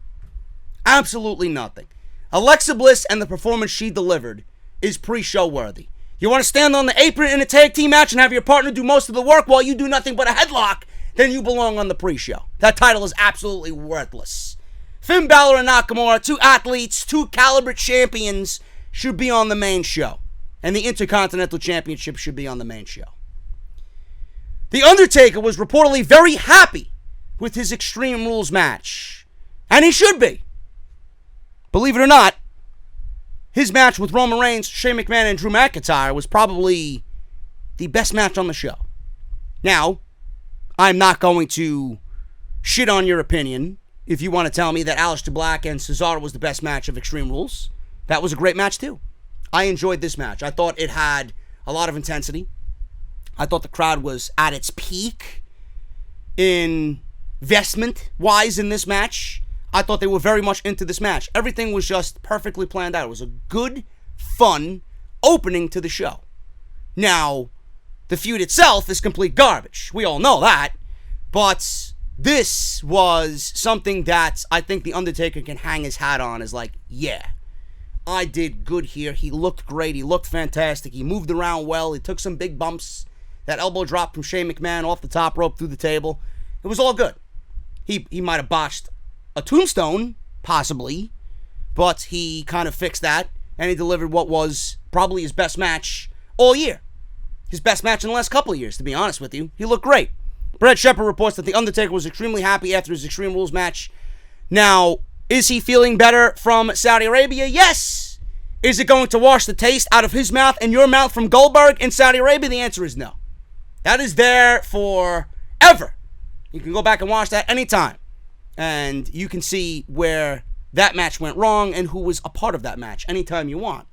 Absolutely nothing. Alexa Bliss and the performance she delivered is pre-show worthy. You want to stand on the apron in a tag team match and have your partner do most of the work while you do nothing but a headlock, then you belong on the pre-show. That title is absolutely worthless. Finn Balor and Nakamura, two athletes, two caliber champions, should be on the main show. And the Intercontinental Championship should be on the main show. The Undertaker was reportedly very happy with his Extreme Rules match. And he should be. Believe it or not, his match with Roman Reigns, Shane McMahon, and Drew McIntyre was probably the best match on the show. Now, I'm not going to shit on your opinion if you want to tell me that Alistair Black and Cesaro was the best match of Extreme Rules. That was a great match too. I enjoyed this match. I thought it had a lot of intensity. I thought the crowd was at its peak investment-wise in this match. I thought they were very much into this match. Everything was just perfectly planned out. It was a good, fun opening to the show. Now, the feud itself is complete garbage. We all know that. But this was something that I think The Undertaker can hang his hat on as like, yeah, I did good here. He looked great. He looked fantastic. He moved around well. He took some big bumps. That elbow drop from Shane McMahon off the top rope through the table. It was all good. He might have botched a tombstone, possibly, but he kind of fixed that, and he delivered what was probably his best match all year. His best match in the last couple of years, to be honest with you. He looked great. Brad Shepard reports that The Undertaker was extremely happy after his Extreme Rules match. Now, is he feeling better from Saudi Arabia? Yes. Is it going to wash the taste out of his mouth and your mouth from Goldberg in Saudi Arabia? The answer is no. That is there forever. You can go back and watch that anytime. And you can see where that match went wrong and who was a part of that match anytime you want.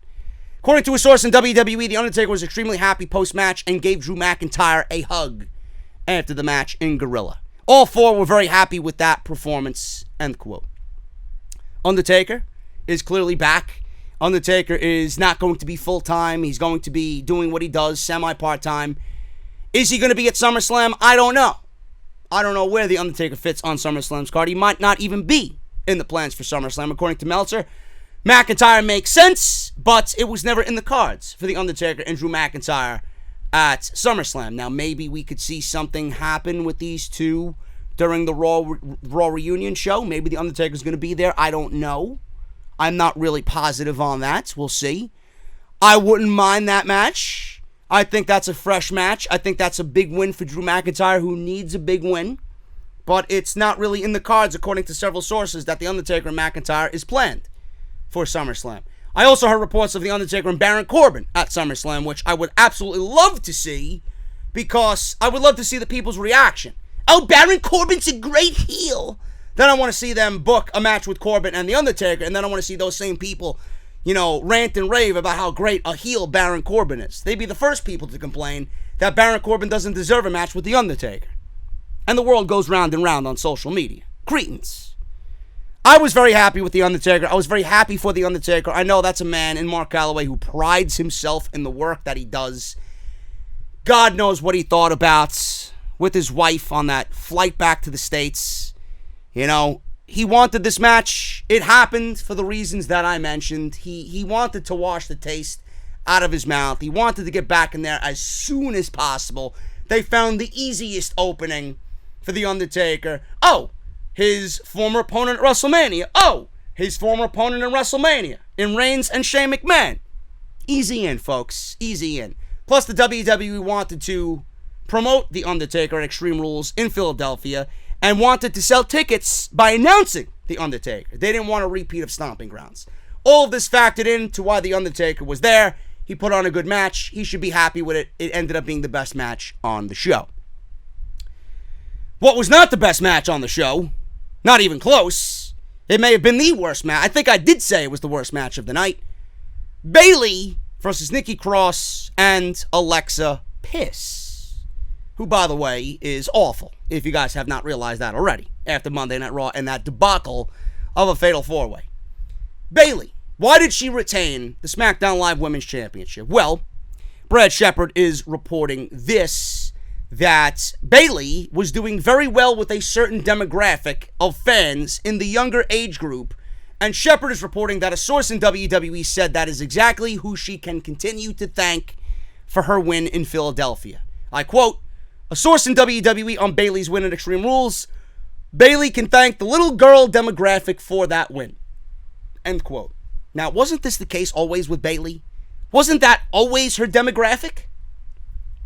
According to a source in WWE, The Undertaker was extremely happy post-match and gave Drew McIntyre a hug after the match in Gorilla. All four were very happy with that performance, end quote. Undertaker is clearly back. Undertaker is not going to be full-time. He's going to be doing what he does, semi-part-time. Is he going to be at SummerSlam? I don't know. I don't know where The Undertaker fits on SummerSlam's card. He might not even be in the plans for SummerSlam, according to Meltzer. McIntyre makes sense, but it was never in the cards for The Undertaker and Drew McIntyre at SummerSlam. Now, maybe we could see something happen with these two during the Raw reunion show. Maybe The Undertaker's going to be there. I don't know. I'm not really positive on that. We'll see. I wouldn't mind that match. I think that's a fresh match. I think that's a big win for Drew McIntyre, who needs a big win. But it's not really in the cards, according to several sources, that The Undertaker and McIntyre is planned for SummerSlam. I also heard reports of The Undertaker and Baron Corbin at SummerSlam, which I would absolutely love to see, because I would love to see the people's reaction. Oh, Baron Corbin's a great heel. Then I want to see them book a match with Corbin and The Undertaker, and then I want to see those same people, rant and rave about how great a heel Baron Corbin is. They'd be the first people to complain that Baron Corbin doesn't deserve a match with The Undertaker. And the world goes round and round on social media. Cretins. I was very happy with The Undertaker. I was very happy for The Undertaker. I know that's a man in Mark Calloway who prides himself in the work that he does. God knows what he thought about with his wife on that flight back to the States. He wanted this match. It happened for the reasons that I mentioned. He wanted to wash the taste out of his mouth. He wanted to get back in there as soon as possible. They found the easiest opening for The Undertaker. Oh, his former opponent at WrestleMania. Oh, his former opponent in WrestleMania. In Reigns and Shane McMahon. Easy in, folks. Easy in. Plus, the WWE wanted to promote The Undertaker at Extreme Rules in Philadelphia and wanted to sell tickets by announcing The Undertaker. They didn't want a repeat of Stomping Grounds. All of this factored into why The Undertaker was there. He put on a good match. He should be happy with it. It ended up being the best match on the show. What was not the best match on the show, not even close, it may have been the worst match. I think I did say it was the worst match of the night. Bayley versus Nikki Cross and Alexa Bliss, who, by the way, is awful, if you guys have not realized that already, after Monday Night Raw and that debacle of a Fatal 4-Way. Bayley, why did she retain the SmackDown Live Women's Championship? Well, Brad Shepard is reporting this, that Bayley was doing very well with a certain demographic of fans in the younger age group, and Shepard is reporting that a source in WWE said that is exactly who she can continue to thank for her win in Philadelphia. I quote, "A source in WWE on Bayley's win at Extreme Rules, Bayley can thank the little girl demographic for that win." End quote. Now, wasn't this the case always with Bayley? Wasn't that always her demographic?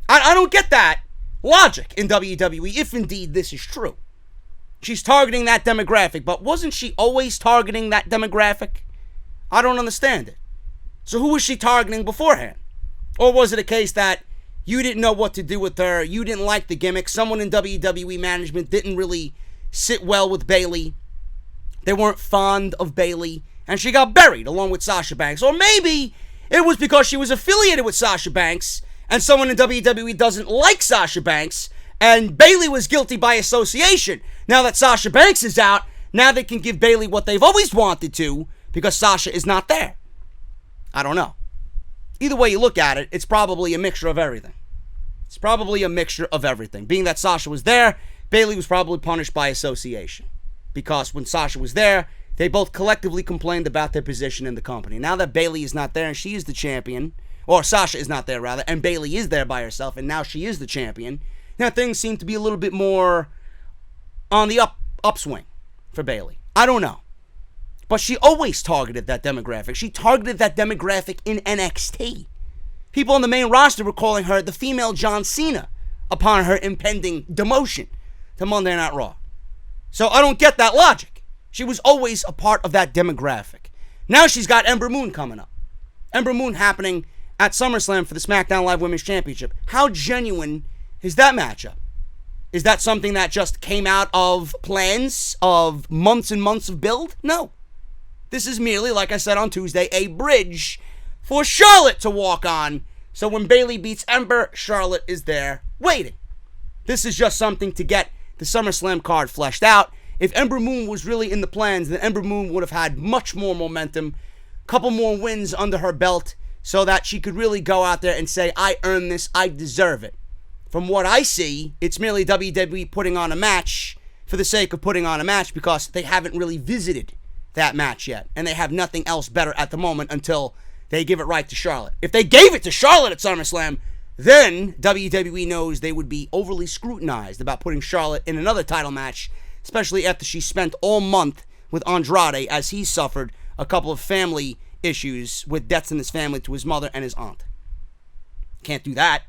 I don't get that logic in WWE, if indeed this is true. She's targeting that demographic, but wasn't she always targeting that demographic? I don't understand it. So who was she targeting beforehand? Or was it a case that you didn't know what to do with her, you didn't like the gimmick, someone in WWE management didn't really sit well with Bayley, they weren't fond of Bayley, and she got buried along with Sasha Banks? Or maybe it was because she was affiliated with Sasha Banks and someone in WWE doesn't like Sasha Banks, and Bayley was guilty by association. Now that Sasha Banks is out, now they can give Bayley what they've always wanted to because Sasha is not there. I don't know. Either way you look at it, it's probably a mixture of everything. It's probably a mixture of everything. Being that Sasha was there, Bayley was probably punished by association. Because when Sasha was there, they both collectively complained about their position in the company. Now that Bayley is not there and she is the champion, or Sasha is not there rather, and Bayley is there by herself and now she is the champion, now things seem to be a little bit more on the upswing for Bayley. I don't know. But she always targeted that demographic. She targeted that demographic in NXT. People on the main roster were calling her the female John Cena upon her impending demotion to Monday Night Raw. So I don't get that logic. She was always a part of that demographic. Now she's got Ember Moon coming up. Ember Moon happening at SummerSlam for the SmackDown Live Women's Championship. How genuine is that matchup? Is that something that just came out of plans of months and months of build? No. This is merely, like I said on Tuesday, a bridge for Charlotte to walk on. So when Bayley beats Ember, Charlotte is there waiting. This is just something to get the SummerSlam card fleshed out. If Ember Moon was really in the plans, then Ember Moon would have had much more momentum, a couple more wins under her belt, so that she could really go out there and say, I earned this, I deserve it. From what I see, it's merely WWE putting on a match for the sake of putting on a match because they haven't really visited that match yet, and they have nothing else better at the moment until they give it right to Charlotte. If they gave it to Charlotte at SummerSlam, then WWE knows they would be overly scrutinized about putting Charlotte in another title match, especially after she spent all month with Andrade as he suffered a couple of family issues with deaths in his family to his mother and his aunt. Can't do that.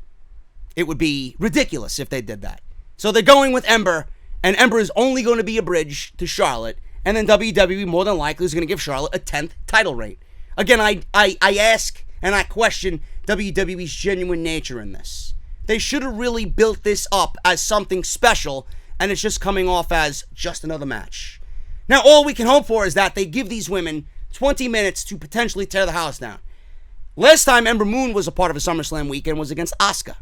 It would be ridiculous if they did that. So they're going with Ember, and Ember is only going to be a bridge to Charlotte, and then WWE more than likely is going to give Charlotte a 10th title reign. Again, I ask and I question WWE's genuine nature in this. They should have really built this up as something special, and it's just coming off as just another match. Now, all we can hope for is that they give these women 20 minutes to potentially tear the house down. Last time Ember Moon was a part of a SummerSlam weekend was against Asuka,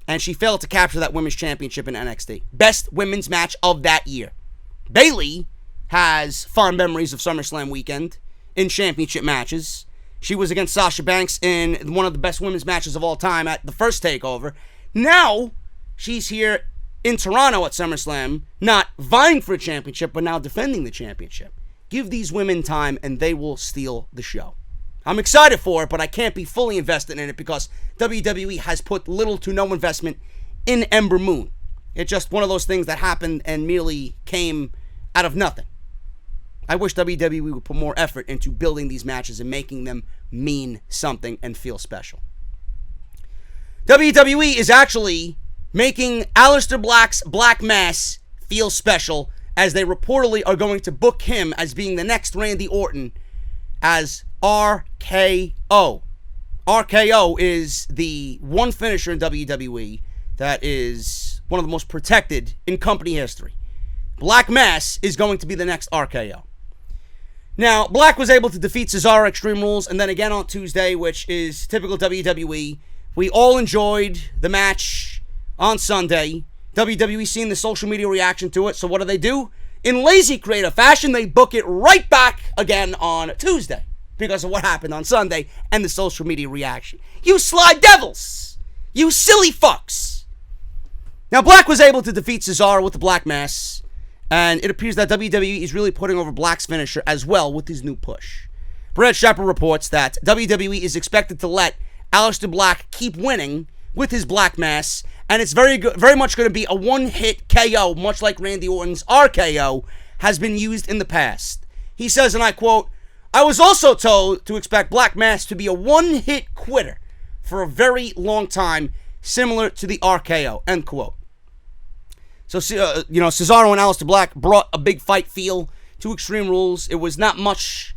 and she failed to capture that women's championship in NXT. Best women's match of that year. Bayley has fond memories of SummerSlam weekend in championship matches. She was against Sasha Banks in one of the best women's matches of all time at the first TakeOver. Now, she's here in Toronto at SummerSlam, not vying for a championship, but now defending the championship. Give these women time and they will steal the show. I'm excited for it, but I can't be fully invested in it because WWE has put little to no investment in Ember Moon. It's just one of those things that happened and merely came out of nothing. I wish WWE would put more effort into building these matches and making them mean something and feel special. WWE is actually making Alistair Black's Black Mass feel special, as they reportedly are going to book him as being the next Randy Orton as RKO. RKO is the one finisher in WWE that is one of the most protected in company history. Black Mass is going to be the next RKO. Now, Black was able to defeat Cesaro at Extreme Rules and then again on Tuesday, which is typical WWE. We all enjoyed the match on Sunday. WWE seen the social media reaction to it, so what do? In lazy creative fashion, they book it right back again on Tuesday because of what happened on Sunday and the social media reaction. You sly devils! You silly fucks! Now, Black was able to defeat Cesaro with the Black Mass, and it appears that WWE is really putting over Black's finisher as well with his new push. Brad Shepard reports that WWE is expected to let Alistair Black keep winning with his Black Mass, and it's very much going to be a one-hit KO, much like Randy Orton's RKO has been used in the past. He says, and I quote, "I was also told to expect Black Mass to be a one-hit quitter for a very long time, similar to the RKO," end quote. So, Cesaro and Alistair Black brought a big fight feel to Extreme Rules. It was not much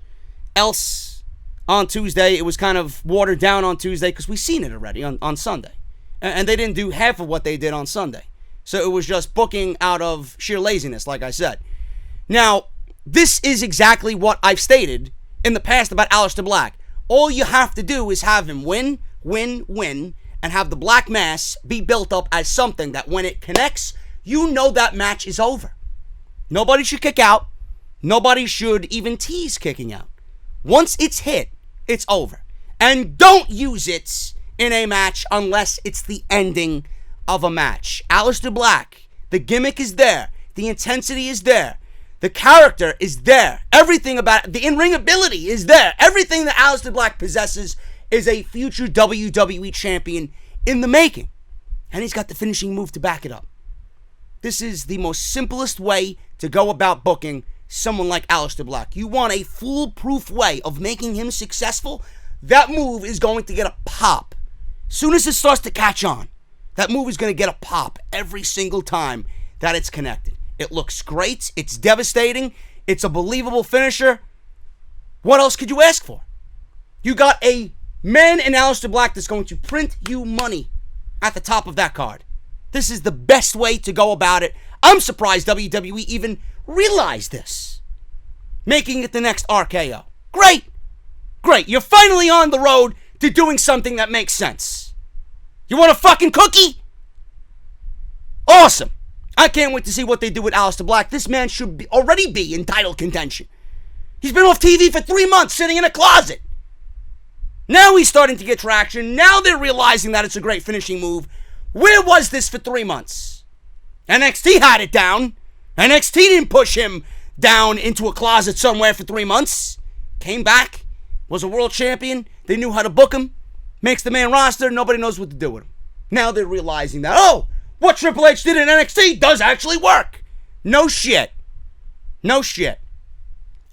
else on Tuesday. It was kind of watered down on Tuesday because we've seen it already on Sunday. And they didn't do half of what they did on Sunday. So it was just booking out of sheer laziness, like I said. Now, this is exactly what I've stated in the past about Alistair Black. All you have to do is have him win, and have the Black Mass be built up as something that when it connects, you know that match is over. Nobody should kick out. Nobody should even tease kicking out. Once it's hit, it's over. And don't use it in a match unless it's the ending of a match. Alistair Black, the gimmick is there. The intensity is there. The character is there. Everything about it, the in-ring ability is there. Everything that Alistair Black possesses is a future WWE champion in the making. And he's got the finishing move to back it up. This is the most simplest way to go about booking someone like Alistair Black. You want a foolproof way of making him successful, that move is going to get a pop. Soon as it starts to catch on, that move is going to get a pop every single time that it's connected. It looks great. It's devastating. It's a believable finisher. What else could you ask for? You got a man in Alistair Black that's going to print you money at the top of that card. This is the best way to go about it. I'm surprised WWE even realized this. Making it the next RKO. Great. Great. You're finally on the road to doing something that makes sense. You want a fucking cookie? Awesome. I can't wait to see what they do with Alistair Black. This man should already be in title contention. He's been off TV for 3 months, sitting in a closet. Now he's starting to get traction. Now they're realizing that it's a great finishing move. Where was this for 3 months? NXT had it down. NXT didn't push him down into a closet somewhere for 3 months. Came back, was a world champion. They knew how to book him. Makes the main roster. Nobody knows what to do with him. Now they're realizing that, oh, what Triple H did in NXT does actually work. No shit. No shit.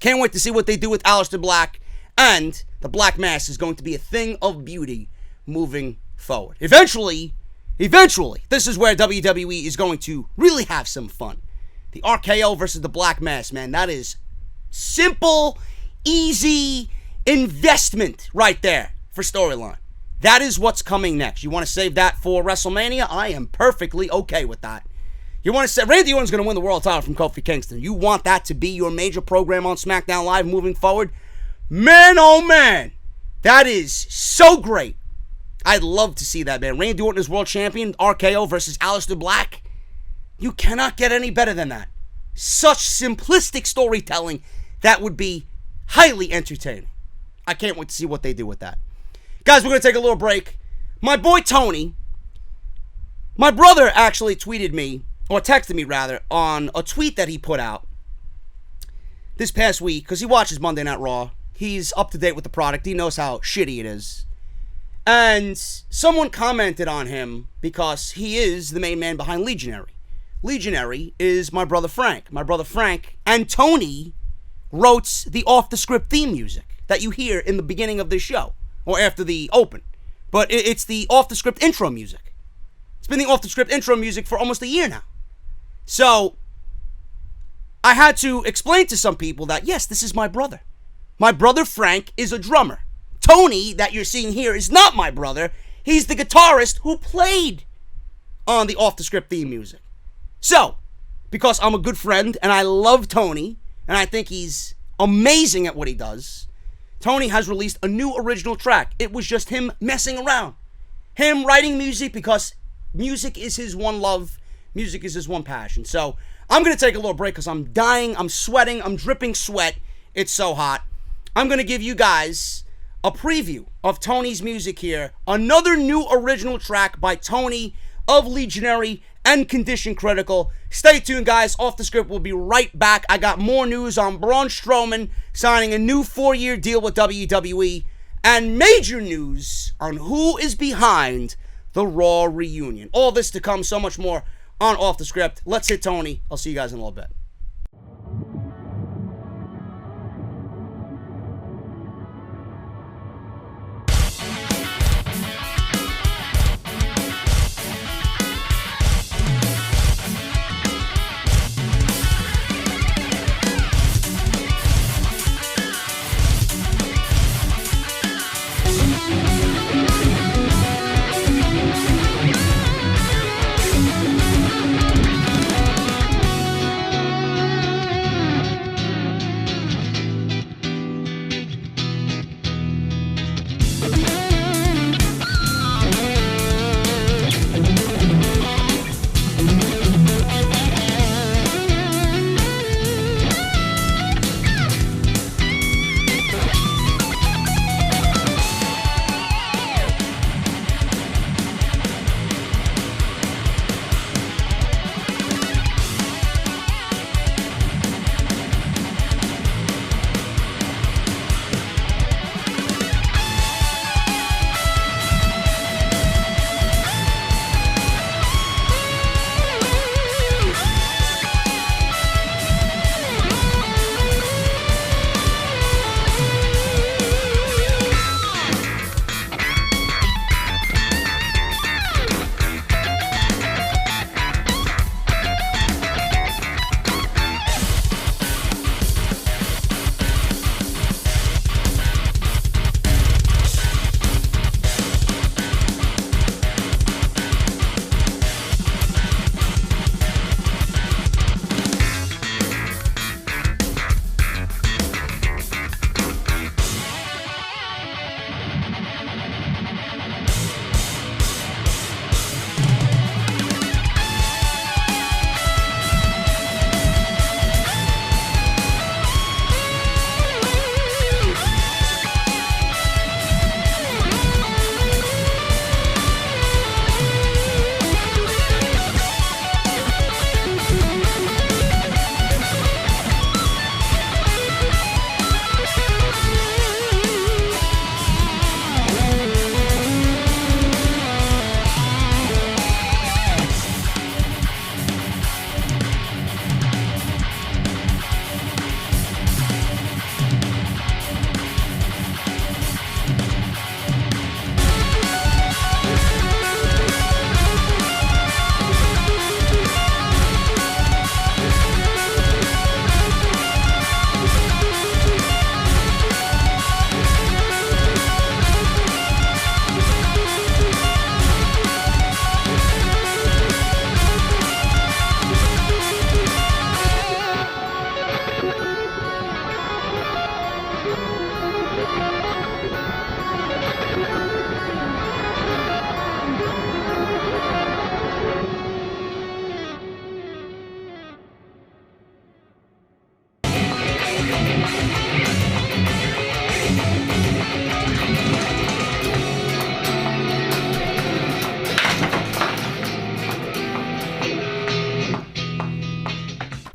Can't wait to see what they do with Alistair Black. And the Black Mass is going to be a thing of beauty moving forward. Eventually, this is where WWE is going to really have some fun. The RKO versus the Black Mass, man. That is simple, easy investment right there for storyline. That is what's coming next. You want to save that for WrestleMania? I am perfectly okay with that. You want to say Randy Orton's going to win the world title from Kofi Kingston. You want that to be your major program on SmackDown Live moving forward? Man, oh man, that is so great. I'd love to see that, man. Randy Orton is world champion, RKO versus Alistair Black. You cannot get any better than that. Such simplistic storytelling, that would be highly entertaining. I can't wait to see what they do with that. Guys, we're going to take a little break. My boy Tony, my brother actually tweeted me, or texted me rather, on a tweet that he put out this past week, because he watches Monday Night Raw. He's up to date with the product. He knows how shitty it is. And someone commented on him because he is the main man behind Legionary. Legionary is my brother Frank. My brother Frank and Tony wrote the off-the-script theme music that you hear in the beginning of this show, or after the open. But it's the off-the-script intro music. It's been the off-the-script intro music for almost a year now. So, I had to explain to some people that, yes, this is my brother. My brother Frank is a drummer. Tony, that you're seeing here, is not my brother. He's the guitarist who played on the off-the-script theme music. So, because I'm a good friend and I love Tony, and I think he's amazing at what he does, Tony has released a new original track. It was just him messing around. Him writing music because music is his one love. Music is his one passion. So, I'm going to take a little break because I'm dying, I'm sweating, I'm dripping sweat. It's so hot. I'm going to give you guys a preview of Tony's music here. Another new original track by Tony of Legionary and Condition Critical. Stay tuned, guys. Off the Script, we'll be right back. I got more news on Braun Strowman signing a new 4-year deal with WWE, and major news on who is behind the Raw reunion. All this to come, so much more on Off the Script. Let's hit Tony. I'll see you guys in a little bit.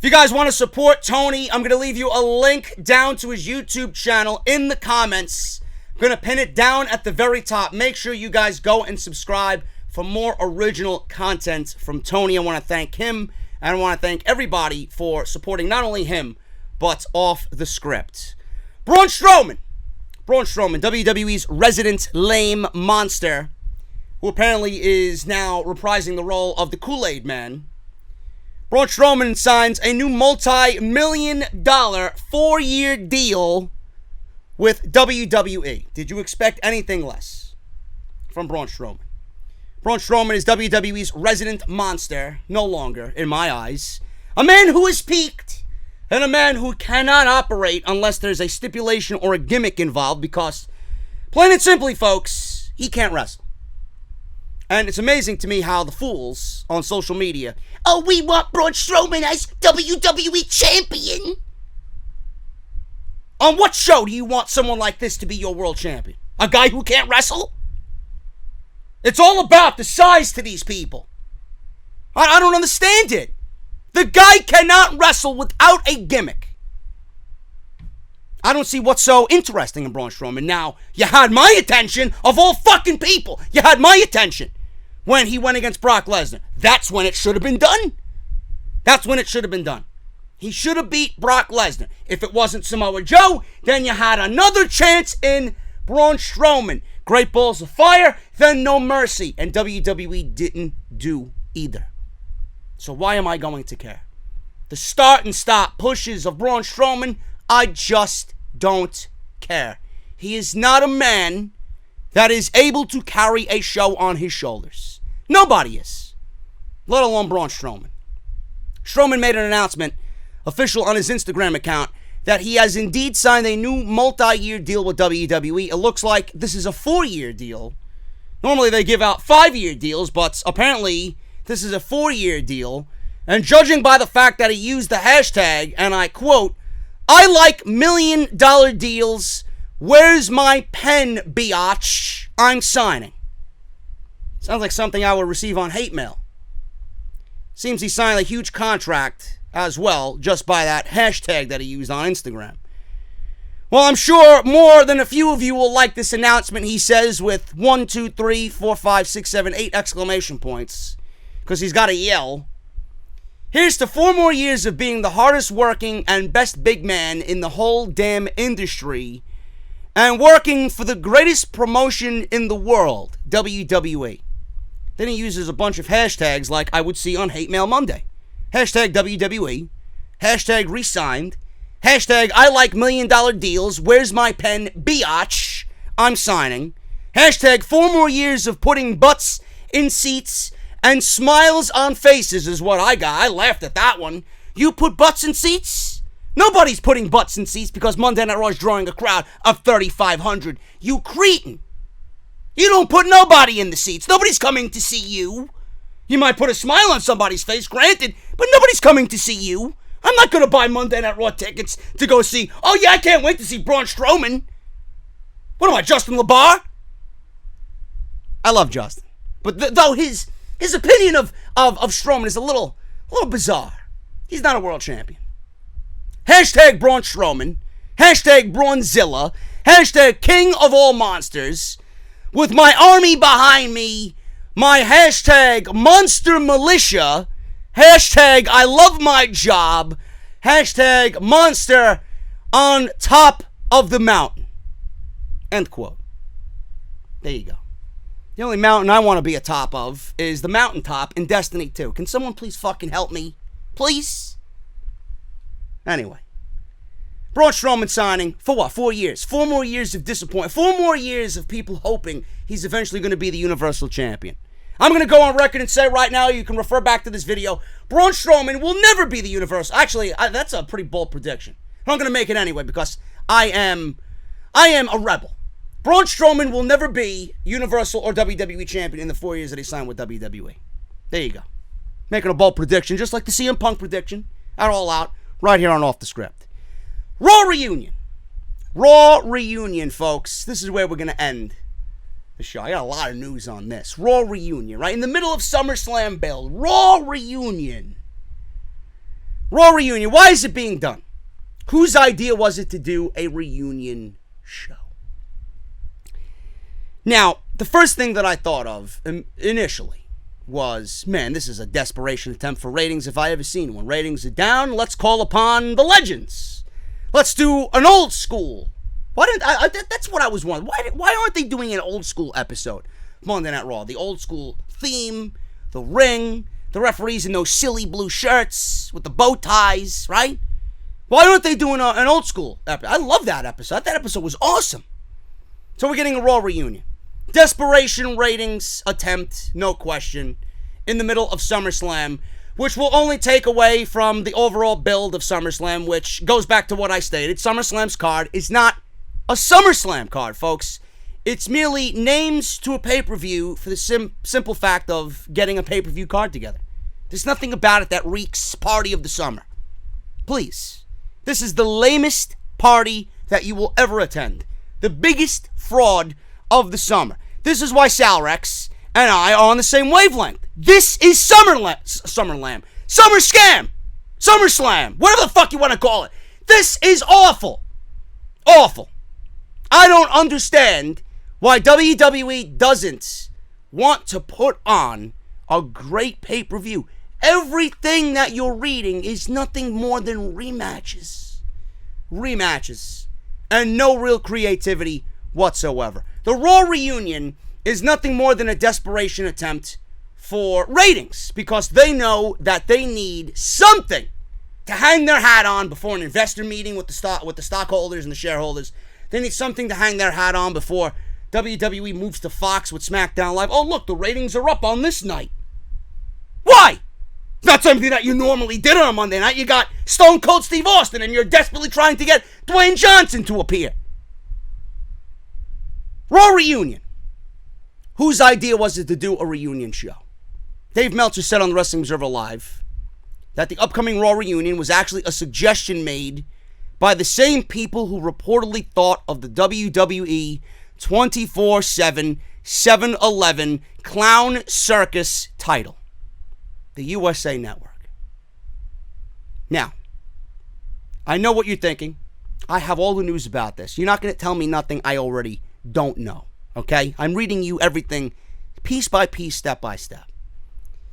you guys want to support Tony, I'm going to leave you a link down to his YouTube channel in the comments. I'm going to pin it down at the very top. Make sure you guys go and subscribe for more original content from Tony. I want to thank him, and I want to thank everybody for supporting not only him, but Off the Script. Braun Strowman, WWE's resident lame monster, who apparently is now reprising the role of the Kool-Aid Man. Braun Strowman signs a new multi-million-dollar 4-year deal with WWE. Did you expect anything less from Braun Strowman? Braun Strowman is WWE's resident monster, no longer, in my eyes. A man who has peaked, and a man who cannot operate unless there's a stipulation or a gimmick involved, because, plain and simply, folks, he can't wrestle. And it's amazing to me how the fools on social media, oh, we want Braun Strowman as WWE champion. On what show do you want someone like this to be your world champion? A guy who can't wrestle? It's all about the size to these people. I don't understand it. The guy cannot wrestle without a gimmick. I don't see what's so interesting in Braun Strowman. Now, you had my attention, of all fucking people. You had my attention when he went against Brock Lesnar. That's when it should have been done. That's when it should have been done. He should have beat Brock Lesnar. If it wasn't Samoa Joe, then you had another chance in Braun Strowman. Great balls of fire, then no mercy. And WWE didn't do either. So why am I going to care? The start and stop pushes of Braun Strowman, I just don't care. He is not a man that is able to carry a show on his shoulders. Nobody is. Let alone Braun Strowman. Strowman made an announcement, official on his Instagram account, that he has indeed signed a new multi-year deal with WWE. It looks like this is a 4-year deal. Normally they give out 5-year deals, but apparently this is a 4-year deal. And judging by the fact that he used the hashtag, and I quote, I like $1 million deals. Where's my pen, biatch? I'm signing. Sounds like something I would receive on hate mail. Seems he signed a huge contract as well, just by that hashtag that he used on Instagram. Well, I'm sure more than a few of you will like this announcement, he says, with 1, 2, 3, 4, 5, 6, 7, 8 exclamation points, because he's got to yell. Here's to 4 more years of being the hardest working and best big man in the whole damn industry, and working for the greatest promotion in the world, WWE. Then he uses a bunch of hashtags like I would see on Hate Mail Monday. Hashtag WWE. Hashtag resigned. Hashtag I like $1 million deals. Where's my pen? Biatch. I'm signing. Hashtag 4 more years of putting butts in seats and smiles on faces is what I got. I laughed at that one. You put butts in seats? Nobody's putting butts in seats because Monday Night Raw is drawing a crowd of 3,500. You cretin. You don't put nobody in the seats. Nobody's coming to see you. You might put a smile on somebody's face, granted, but nobody's coming to see you. I'm not going to buy Monday Night Raw tickets to go see, oh yeah, I can't wait to see Braun Strowman. What am I, Justin LeBar? I love Justin. But though his opinion of Strowman is a little bizarre. He's not a world champion. Hashtag Braun Strowman. Hashtag Braunzilla. Hashtag King of all monsters. With my army behind me, my hashtag Monster Militia, hashtag I love my job, hashtag Monster on top of the mountain. End quote. There you go. The only mountain I want to be atop of is the mountaintop in Destiny 2. Can someone please fucking help me? Please? Anyway. Braun Strowman signing for what? 4 years. 4 more years of disappointment. 4 more years of people hoping he's eventually going to be the Universal Champion. I'm going to go on record and say right now, you can refer back to this video, Braun Strowman will never be the Universal. Actually, that's a pretty bold prediction. I'm going to make it anyway because I am a rebel. Braun Strowman will never be Universal or WWE Champion in the 4 years that he signed with WWE. There you go. Making a bold prediction, just like the CM Punk prediction, at All Out, right here on Off the Script. Raw Reunion. Raw Reunion, folks. This is where we're going to end the show. I got a lot of news on this. Raw Reunion, right? In the middle of SummerSlam build. Raw Reunion. Raw reunion. Why is it being done? Whose idea was it to do a reunion show? Now, the first thing that I thought of initially was, man, this is a desperation attempt for ratings if I ever seen one. Ratings are down. Let's call upon the legends. Let's do an old school. Why didn't that's what I was wondering. Why aren't they doing an old school episode? Monday Night Raw. The old school theme, the ring, the referees in those silly blue shirts with the bow ties, right? Why aren't they doing an old school episode? I love that episode. That episode was awesome. So we're getting a Raw reunion. Desperation ratings attempt, no question, in the middle of SummerSlam, which will only take away from the overall build of SummerSlam, which goes back to what I stated. SummerSlam's card is not a SummerSlam card, folks. It's merely names to a pay-per-view for the simple fact of getting a pay-per-view card together. There's nothing about it that reeks party of the summer. Please. This is the lamest party that you will ever attend. The biggest fraud of the summer. This is why Salrex and I are on the same wavelength. This is SummerSlam. Summer Scam. SummerSlam. Whatever the fuck you want to call it. This is awful. Awful. I don't understand why WWE doesn't want to put on a great pay-per-view. Everything that you're reading is nothing more than rematches. Rematches. And no real creativity whatsoever. The Raw reunion is nothing more than a desperation attempt for ratings because they know that they need something to hang their hat on before an investor meeting with the stockholders and the shareholders. They need something to hang their hat on before WWE moves to Fox with SmackDown Live. Oh, look, the ratings are up on this night. Why? It's not something that you normally did on a Monday night. You got Stone Cold Steve Austin and you're desperately trying to get Dwayne Johnson to appear. Raw reunion. Whose idea was it to do a reunion show? Dave Meltzer said on the Wrestling Observer Live that the upcoming Raw reunion was actually a suggestion made by the same people who reportedly thought of the WWE 24/7, 7-Eleven Clown Circus title. The USA Network. Now, I know what you're thinking. I have all the news about this. You're not going to tell me nothing I already don't know. Okay? I'm reading you everything piece by piece, step by step.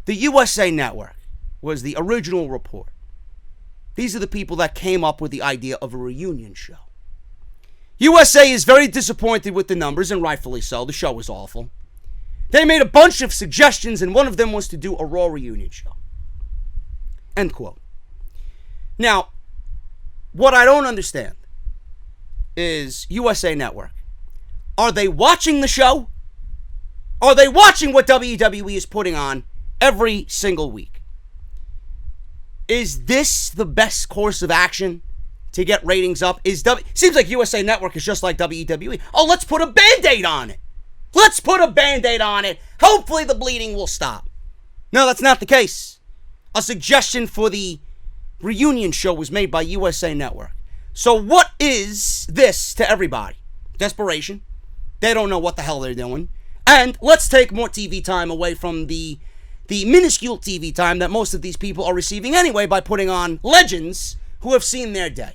The USA Network was the original report. These are the people that came up with the idea of a reunion show. USA is very disappointed with the numbers, and rightfully so. The show was awful. They made a bunch of suggestions, and one of them was to do a Raw reunion show. End quote. Now, what I don't understand is USA Network. Are they watching the show? Are they watching what WWE is putting on every single week? Is this the best course of action to get ratings up? Seems like USA Network is just like WWE. Oh, let's put a Band-Aid on it. Let's put a Band-Aid on it. Hopefully the bleeding will stop. No, that's not the case. A suggestion for the reunion show was made by USA Network. So what is this to everybody? Desperation. They don't know what the hell they're doing. And let's take more TV time away from the minuscule TV time that most of these people are receiving anyway by putting on legends who have seen their day.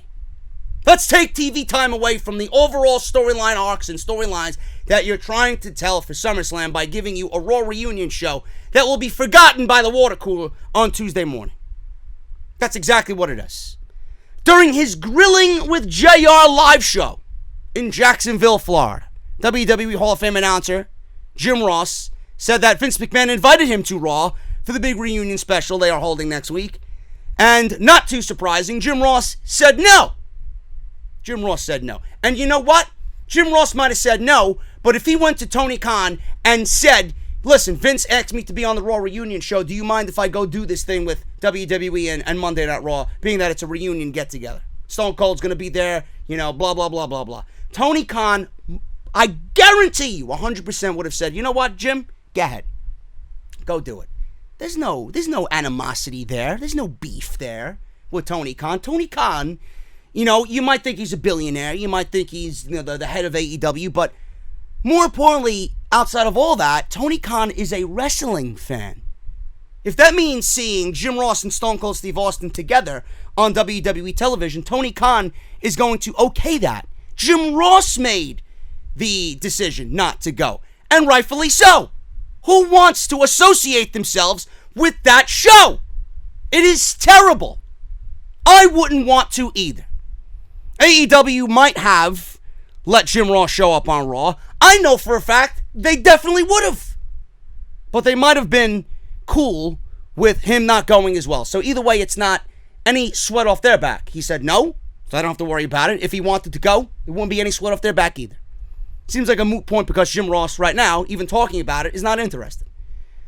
Let's take TV time away from the overall storyline arcs and storylines that you're trying to tell for SummerSlam by giving you a Raw reunion show that will be forgotten by the water cooler on Tuesday morning. That's exactly what it is. During his Grilling with JR live show in Jacksonville, Florida, WWE Hall of Fame announcer Jim Ross said that Vince McMahon invited him to Raw for the big reunion special they are holding next week. And not too surprising, Jim Ross said no. Jim Ross said no. And you know what? Jim Ross might have said no, but if he went to Tony Khan and said, listen, Vince asked me to be on the Raw reunion show, do you mind if I go do this thing with WWE and Monday Night Raw, being that it's a reunion get-together? Stone Cold's going to be there, blah, blah, blah, blah, blah. Tony Khan, I guarantee you, 100% would have said, you know what, Jim? Go ahead. Go do it. There's no animosity there. There's no beef there with Tony Khan. Tony Khan, you might think he's a billionaire. You might think he's the head of AEW. But more importantly, outside of all that, Tony Khan is a wrestling fan. If that means seeing Jim Ross and Stone Cold Steve Austin together on WWE television, Tony Khan is going to okay that. Jim Ross made the decision not to go, and rightfully so. Who wants to associate themselves with that show? It is terrible. I wouldn't want to either. AEW might have let Jim Ross show up on Raw. I know for a fact they definitely would have. But they might have been cool with him not going as well. So either way, it's not any sweat off their back. He said no, so I don't have to worry about it. If he wanted to go, it wouldn't be any sweat off their back either. Seems like a moot point because Jim Ross right now, even talking about it, is not interested.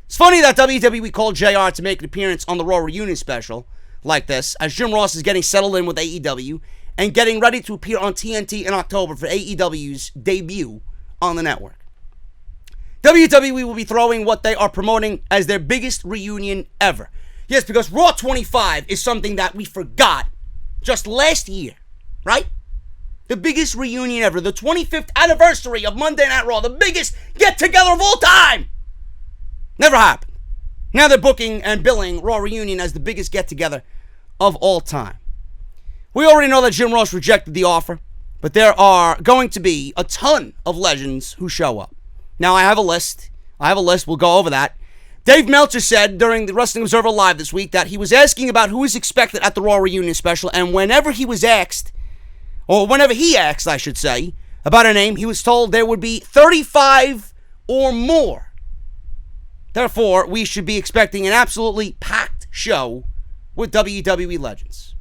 It's funny that WWE called JR to make an appearance on the Raw Reunion special like this, as Jim Ross is getting settled in with AEW and getting ready to appear on TNT in October for AEW's debut on the network. WWE will be throwing what they are promoting as their biggest reunion ever. Yes, because Raw 25 is something that we forgot just last year, right? The biggest reunion ever, the 25th anniversary of Monday Night Raw, the biggest get-together of all time. Never happened. Now they're booking and billing Raw Reunion as the biggest get-together of all time. We already know that Jim Ross rejected the offer, but there are going to be a ton of legends who show up. Now I have a list. We'll go over that. Dave Meltzer said during the Wrestling Observer Live this week that he was asking about who is expected at the Raw Reunion special, and whenever he asked, I should say, about a name, he was told there would be 35 or more. Therefore, we should be expecting an absolutely packed show with WWE legends.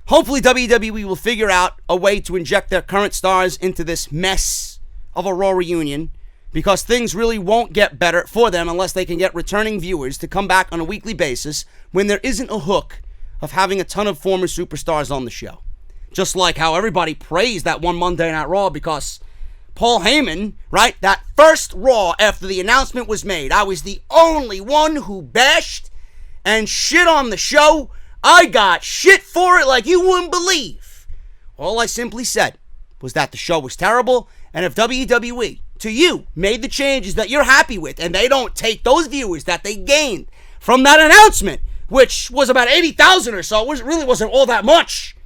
Hopefully, WWE will figure out a way to inject their current stars into this mess of a Raw Reunion, because things really won't get better for them unless they can get returning viewers to come back on a weekly basis when there isn't a hook of having a ton of former superstars on the show. Just like how everybody praised that one Monday Night Raw because Paul Heyman, right, that first Raw after the announcement was made, I was the only one who bashed and shit on the show. I got shit for it like you wouldn't believe. All I simply said was that the show was terrible, and if WWE, to you, made the changes that you're happy with, and they don't take those viewers that they gained from that announcement, which was about 80,000 or so, it really wasn't all that much.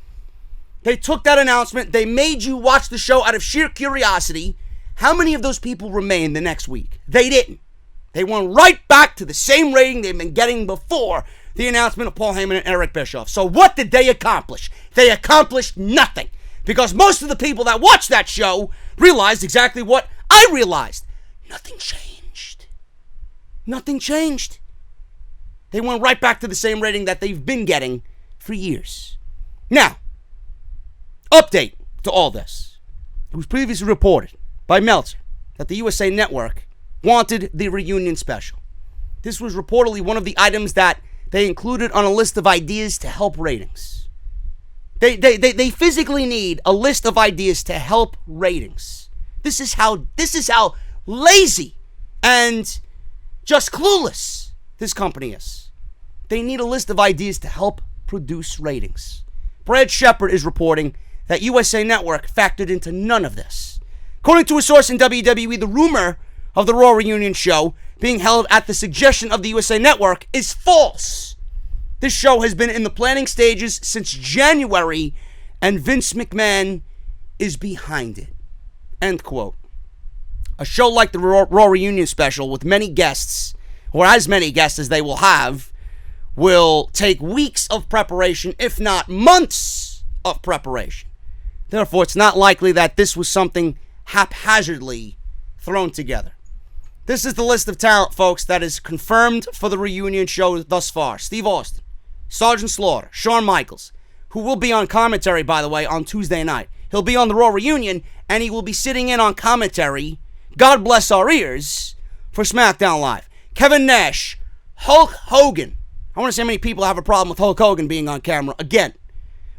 They took that announcement, they made you watch the show out of sheer curiosity. How many of those people remained the next week? They didn't. They went right back to the same rating they've been getting before the announcement of Paul Heyman and Eric Bischoff. So what did they accomplish? They accomplished nothing. Because most of the people that watched that show realized exactly what I realized. Nothing changed. Nothing changed. They went right back to the same rating that they've been getting for years. Now, update to all this. It was previously reported by Meltzer that the USA Network wanted the reunion special. This was reportedly one of the items that they included on a list of ideas to help ratings. They physically need a list of ideas to help ratings. This is how lazy and just clueless this company is. They need a list of ideas to help produce ratings. Brad Shepard is reporting that USA Network factored into none of this. According to a source in WWE, the rumor of the Raw Reunion show being held at the suggestion of the USA Network is false. This show has been in the planning stages since January, and Vince McMahon is behind it. End quote. A show like the Raw Reunion special with many guests, or as many guests as they will have, will take weeks of preparation, if not months of preparation. Therefore, it's not likely that this was something haphazardly thrown together. This is the list of talent, folks, that is confirmed for the reunion show thus far. Steve Austin, Sergeant Slaughter, Shawn Michaels, who will be on commentary, by the way, on Tuesday night. He'll be on the Raw Reunion, and he will be sitting in on commentary, God bless our ears, for SmackDown Live. Kevin Nash, Hulk Hogan. I want to see how many people have a problem with Hulk Hogan being on camera again.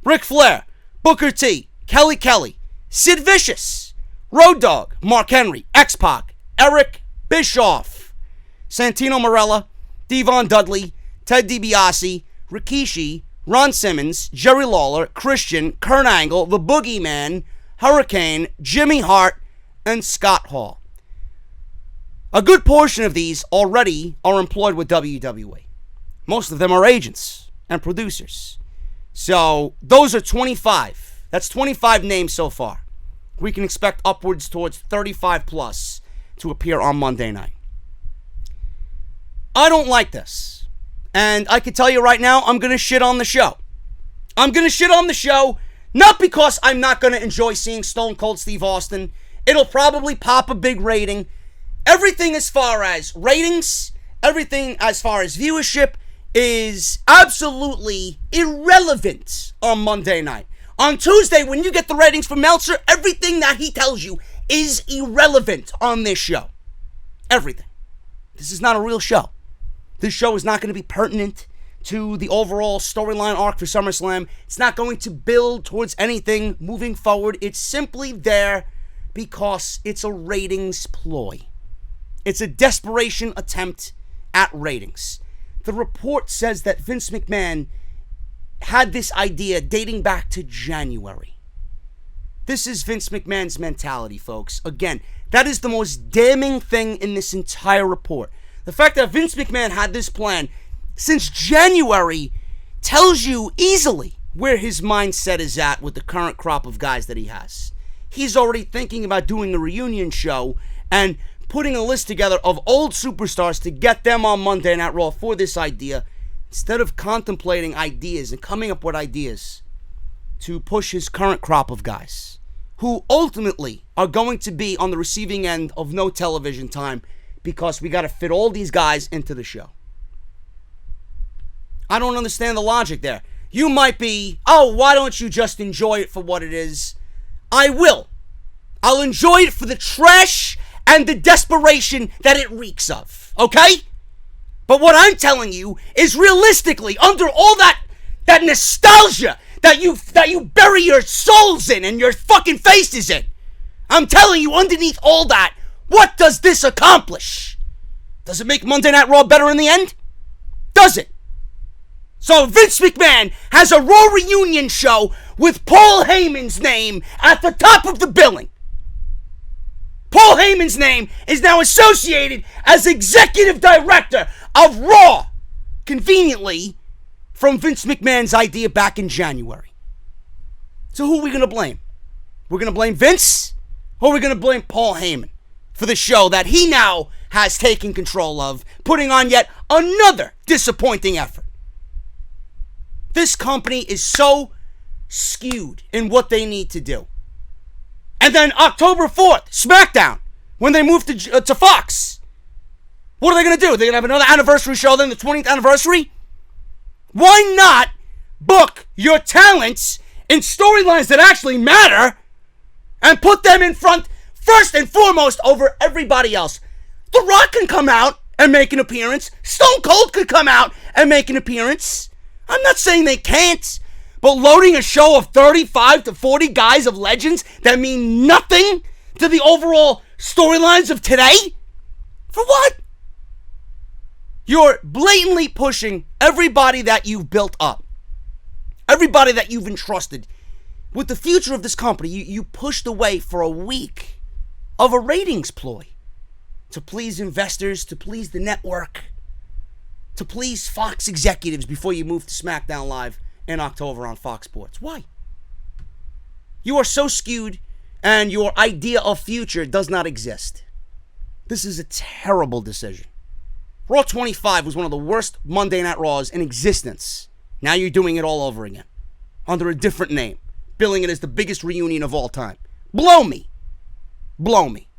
Ric Flair, Booker T, Kelly, Sid Vicious, Road Dogg, Mark Henry, X-Pac, Eric Bischoff, Santino Marella, Devon Dudley, Ted DiBiase, Rikishi, Ron Simmons, Jerry Lawler, Christian, Kurt Angle, The Boogeyman, Hurricane, Jimmy Hart, and Scott Hall. A good portion of these already are employed with WWE. Most of them are agents and producers. So those are 25. That's 25 names so far. We can expect upwards towards 35 plus to appear on Monday night. I don't like this. And I can tell you right now, I'm going to shit on the show. I'm going to shit on the show, not because I'm not going to enjoy seeing Stone Cold Steve Austin. It'll probably pop a big rating. Everything as far as ratings, everything as far as viewership is absolutely irrelevant on Monday night. On Tuesday, when you get the ratings from Meltzer, everything that he tells you is irrelevant on this show. Everything. This is not a real show. This show is not going to be pertinent to the overall storyline arc for SummerSlam. It's not going to build towards anything moving forward. It's simply there because it's a ratings ploy. It's a desperation attempt at ratings. The report says that Vince McMahon had this idea dating back to January. This is Vince McMahon's mentality, folks. Again, that is the most damning thing in this entire report. The fact that Vince McMahon had this plan since January tells you easily where his mindset is at with the current crop of guys that he has. He's already thinking about doing a reunion show and putting a list together of old superstars to get them on Monday Night Raw for this idea, instead of contemplating ideas and coming up with ideas to push his current crop of guys, who ultimately are going to be on the receiving end of no television time because we got to fit all these guys into the show. I don't understand the logic there. You might be, oh, why don't you just enjoy it for what it is? I will. I'll enjoy it for the trash and the desperation that it reeks of, okay? But what I'm telling you is realistically, under all that nostalgia that you bury your souls in and your fucking faces in, I'm telling you, underneath all that, what does this accomplish? Does it make Monday Night Raw better in the end? Does it? So Vince McMahon has a Raw reunion show with Paul Heyman's name at the top of the billing. Paul Heyman's name is now associated as executive director of Raw, conveniently from Vince McMahon's idea back in January. So who are we going to blame? We're going to blame Vince, or are we going to blame Paul Heyman for the show that he now has taken control of, putting on yet another disappointing effort? This company is so skewed in what they need to do. And then October 4th, Smackdown, when they move to Fox. What are they going to do? They're going to have another anniversary show then, the 20th anniversary? Why not book your talents in storylines that actually matter and put them in front first and foremost over everybody else? The Rock can come out and make an appearance. Stone Cold could come out and make an appearance. I'm not saying they can't. But loading a show of 35 to 40 guys of legends that mean nothing to the overall storylines of today? For what? You're blatantly pushing everybody that you've built up. Everybody that you've entrusted with the future of this company. You pushed away for a week of a ratings ploy. To please investors, to please the network, to please Fox executives before you move to SmackDown Live in October on Fox Sports. Why? You are so skewed, and your idea of future does not exist. This is a terrible decision. Raw 25 was one of the worst Monday Night Raws in existence. Now you're doing it all over again, under a different name, billing it as the biggest reunion of all time. Blow me. Blow me.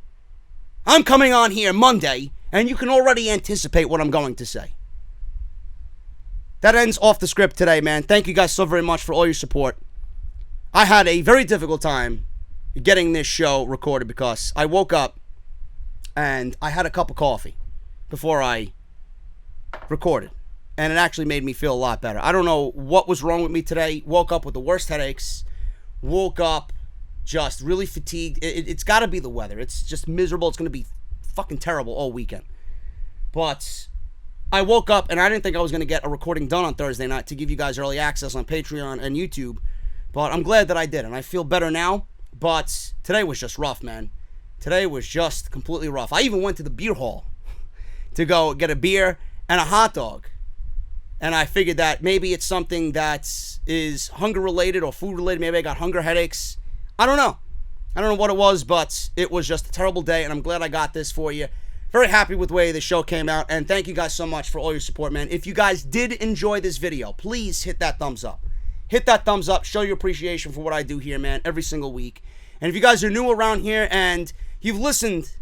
I'm coming on here Monday, and you can already anticipate what I'm going to say. That ends Off the Script today, man. Thank you guys so very much for all your support. I had a very difficult time getting this show recorded because I woke up and I had a cup of coffee before I recorded. And it actually made me feel a lot better. I don't know what was wrong with me today. Woke up with the worst headaches. Woke up just really fatigued. It's got to be the weather. It's just miserable. It's going to be fucking terrible all weekend. But I woke up and I didn't think I was going to get a recording done on Thursday night to give you guys early access on Patreon and YouTube. But I'm glad that I did, and I feel better now. But today was just rough, man. today was just completely rough. I even went to the beer hall to go get a beer and a hot dog. And I figured that maybe it's something that is hunger related or food related. Maybe I got hunger headaches. I don't know. I don't know what it was, but it was just a terrible day, and I'm glad I got this for you. Very happy with the way the show came out, and thank you guys so much for all your support, man. If you guys did enjoy this video, please hit that thumbs up. Hit that thumbs up. Show your appreciation for what I do here, man, every single week. And if you guys are new around here and you've listened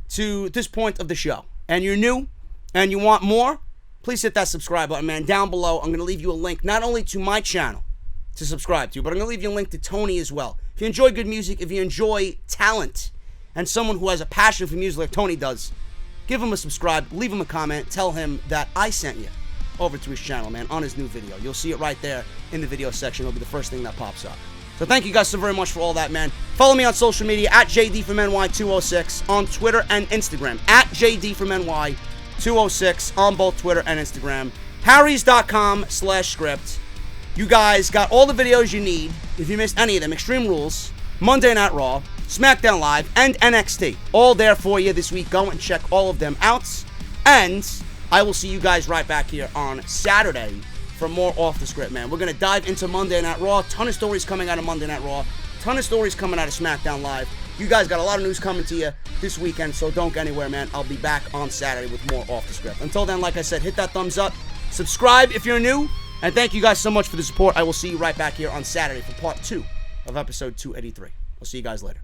to this point of the show, and you're new and you want more, please hit that subscribe button, man. Down below, I'm going to leave you a link not only to my channel to subscribe to, but I'm going to leave you a link to Tony as well. If you enjoy good music, if you enjoy talent, and someone who has a passion for music like Tony does, give him a subscribe, leave him a comment, tell him that I sent you over to his channel, man, on his new video. You'll see it right there in the video section. It'll be the first thing that pops up. So thank you guys so very much for all that, man. Follow me on social media at JD from NY206 on Twitter and Instagram. At JD from NY206 on both Twitter and Instagram. Harrys.com/script. You guys got all the videos you need. If you missed any of them, Extreme Rules, Monday Night Raw, SmackDown Live, and NXT. All there for you this week. Go and check all of them out. And I will see you guys right back here on Saturday for more Off the Script, man. We're going to dive into Monday Night Raw. Ton of stories coming out of Monday Night Raw. Ton of stories coming out of SmackDown Live. You guys got a lot of news coming to you this weekend, so don't go anywhere, man. I'll be back on Saturday with more Off the Script. Until then, like I said, hit that thumbs up. Subscribe if you're new. And thank you guys so much for the support. I will see you right back here on Saturday for part 2 of episode 283. I'll see you guys later.